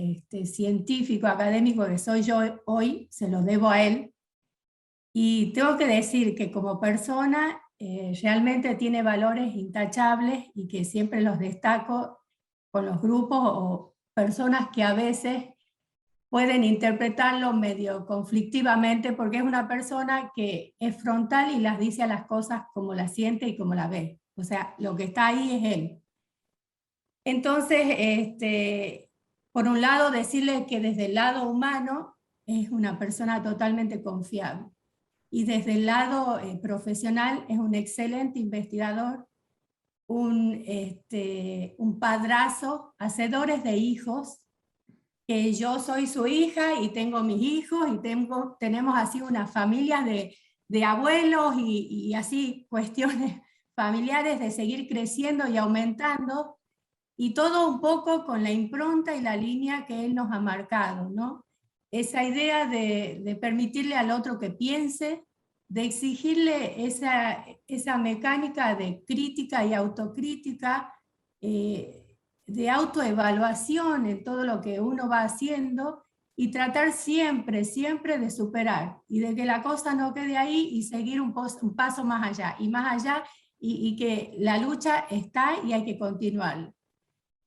científico, académico que soy yo hoy, se lo debo a él. Y tengo que decir que como persona realmente tiene valores intachables y que siempre los destaco con los grupos o personas que a veces pueden interpretarlo medio conflictivamente, porque es una persona que es frontal y las dice a las cosas como las siente y como las ve. O sea, lo que está ahí es él. Entonces, por un lado, decirle que desde el lado humano es una persona totalmente confiable. Y desde el lado profesional es un excelente investigador, un padrazo, hacedores de hijos, que yo soy su hija y tengo mis hijos y tenemos así unas familias de abuelos y así cuestiones familiares de seguir creciendo y aumentando, y todo un poco con la impronta y la línea que él nos ha marcado, ¿no? Esa idea de permitirle al otro que piense, de exigirle esa mecánica de crítica y autocrítica, de autoevaluación en todo lo que uno va haciendo, y tratar siempre, siempre de superar, y de que la cosa no quede ahí y seguir un paso más allá, y que la lucha está y hay que continuar.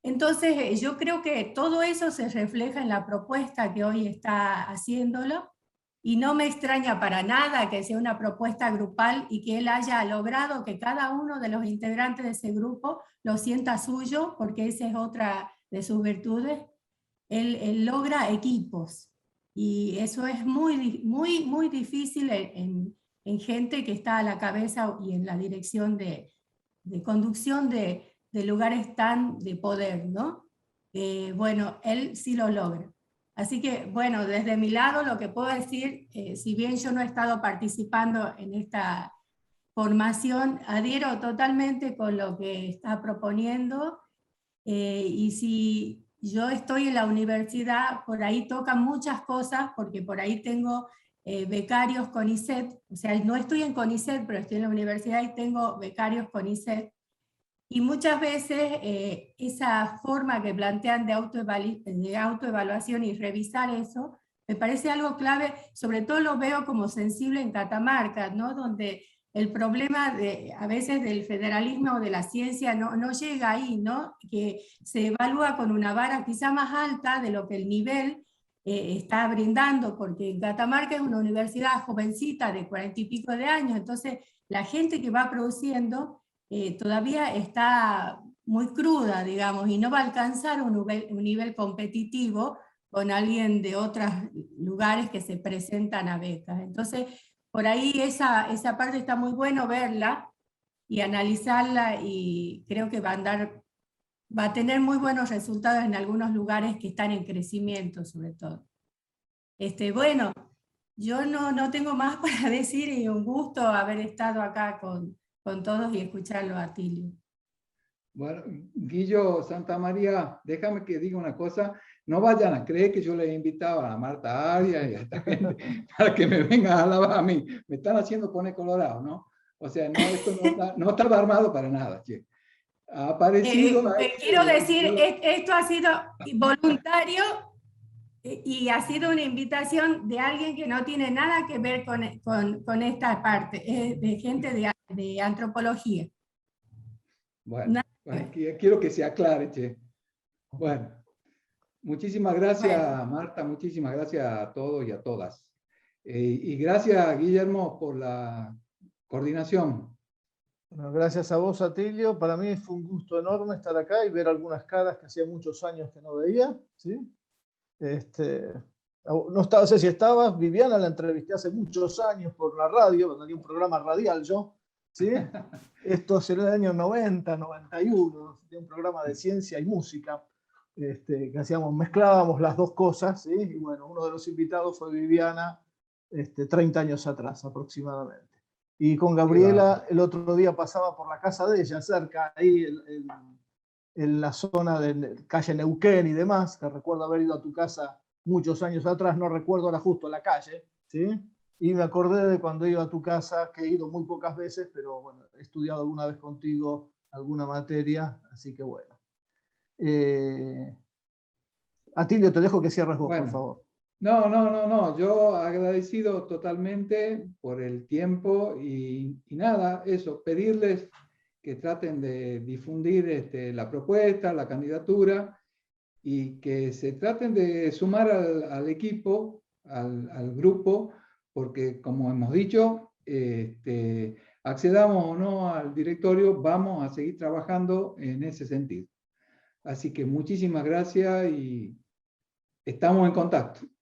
Entonces, yo creo que todo eso se refleja en la propuesta que hoy está haciéndolo, y no me extraña para nada que sea una propuesta grupal y que él haya logrado que cada uno de los integrantes de ese grupo lo sienta suyo, porque esa es otra de sus virtudes. Él logra equipos, y eso es muy, muy, muy difícil en gente que está a la cabeza y en la dirección de conducción de lugares tan de poder, ¿no? Bueno, él sí lo logra. Así que, bueno, desde mi lado lo que puedo decir, si bien yo no he estado participando en esta formación, adhiero totalmente con lo que está proponiendo, y si yo estoy en la universidad, por ahí tocan muchas cosas, porque por ahí tengo becarios CONICET, o sea, no estoy en CONICET, pero estoy en la universidad y tengo becarios CONICET, Y muchas veces esa forma que plantean de autoevaluación y revisar eso, me parece algo clave, sobre todo lo veo como sensible en Catamarca, ¿no? Donde el problema a veces del federalismo o de la ciencia no llega ahí, ¿no? Que se evalúa con una vara quizá más alta de lo que el nivel está brindando, porque en Catamarca es una universidad jovencita de 40 y pico de años, entonces la gente que va produciendo todavía está muy cruda, digamos, y no va a alcanzar un nivel competitivo con alguien de otros lugares que se presentan a becas. Entonces, por ahí esa parte está muy bueno verla y analizarla, y creo que va a tener muy buenos resultados en algunos lugares que están en crecimiento, sobre todo. Bueno, yo no tengo más para decir, y un gusto haber estado acá con todos y escucharlo a Atilio. Bueno, Guillo Santamaría, déjame que diga una cosa. No vayan a creer que yo les invitaba a Marta Arias y a esta gente para que me vengan a alabar a mí. Me están haciendo poner colorado, ¿no? O sea, no, esto no estaba armado para nada, che. Ha aparecido... quiero decir, esto ha sido voluntario y ha sido una invitación de alguien que no tiene nada que ver con esta parte, de gente de antropología. Bueno, quiero que se aclare, che. Bueno, muchísimas gracias, Marta, muchísimas gracias a todos y a todas. Y gracias, Guillermo, por la coordinación. Bueno, gracias a vos, Atilio. Para mí fue un gusto enorme estar acá y ver algunas caras que hacía muchos años que no veía, ¿sí? No sé si estabas, Viviana la entrevisté hace muchos años por la radio, cuando tenía un programa radial yo, ¿sí? Esto será el año 90, 91, tenía un programa de ciencia y música, que mezclábamos las dos cosas, ¿sí? Y bueno, uno de los invitados fue Viviana, 30 años atrás aproximadamente. Y con Gabriela el otro día pasaba por la casa de ella, cerca, ahí en la zona de calle Neuquén y demás, que recuerdo haber ido a tu casa muchos años atrás, no recuerdo ahora justo la calle, ¿sí? Y me acordé de cuando iba a tu casa, que he ido muy pocas veces, pero bueno, he estudiado alguna vez contigo alguna materia, así que bueno. Atilio, te dejo que cierres vos, por favor. No, yo agradecido totalmente por el tiempo y nada, eso, pedirles que traten de difundir la propuesta, la candidatura, y que se traten de sumar al equipo, al grupo, porque como hemos dicho, accedamos o no al directorio, vamos a seguir trabajando en ese sentido. Así que muchísimas gracias y estamos en contacto.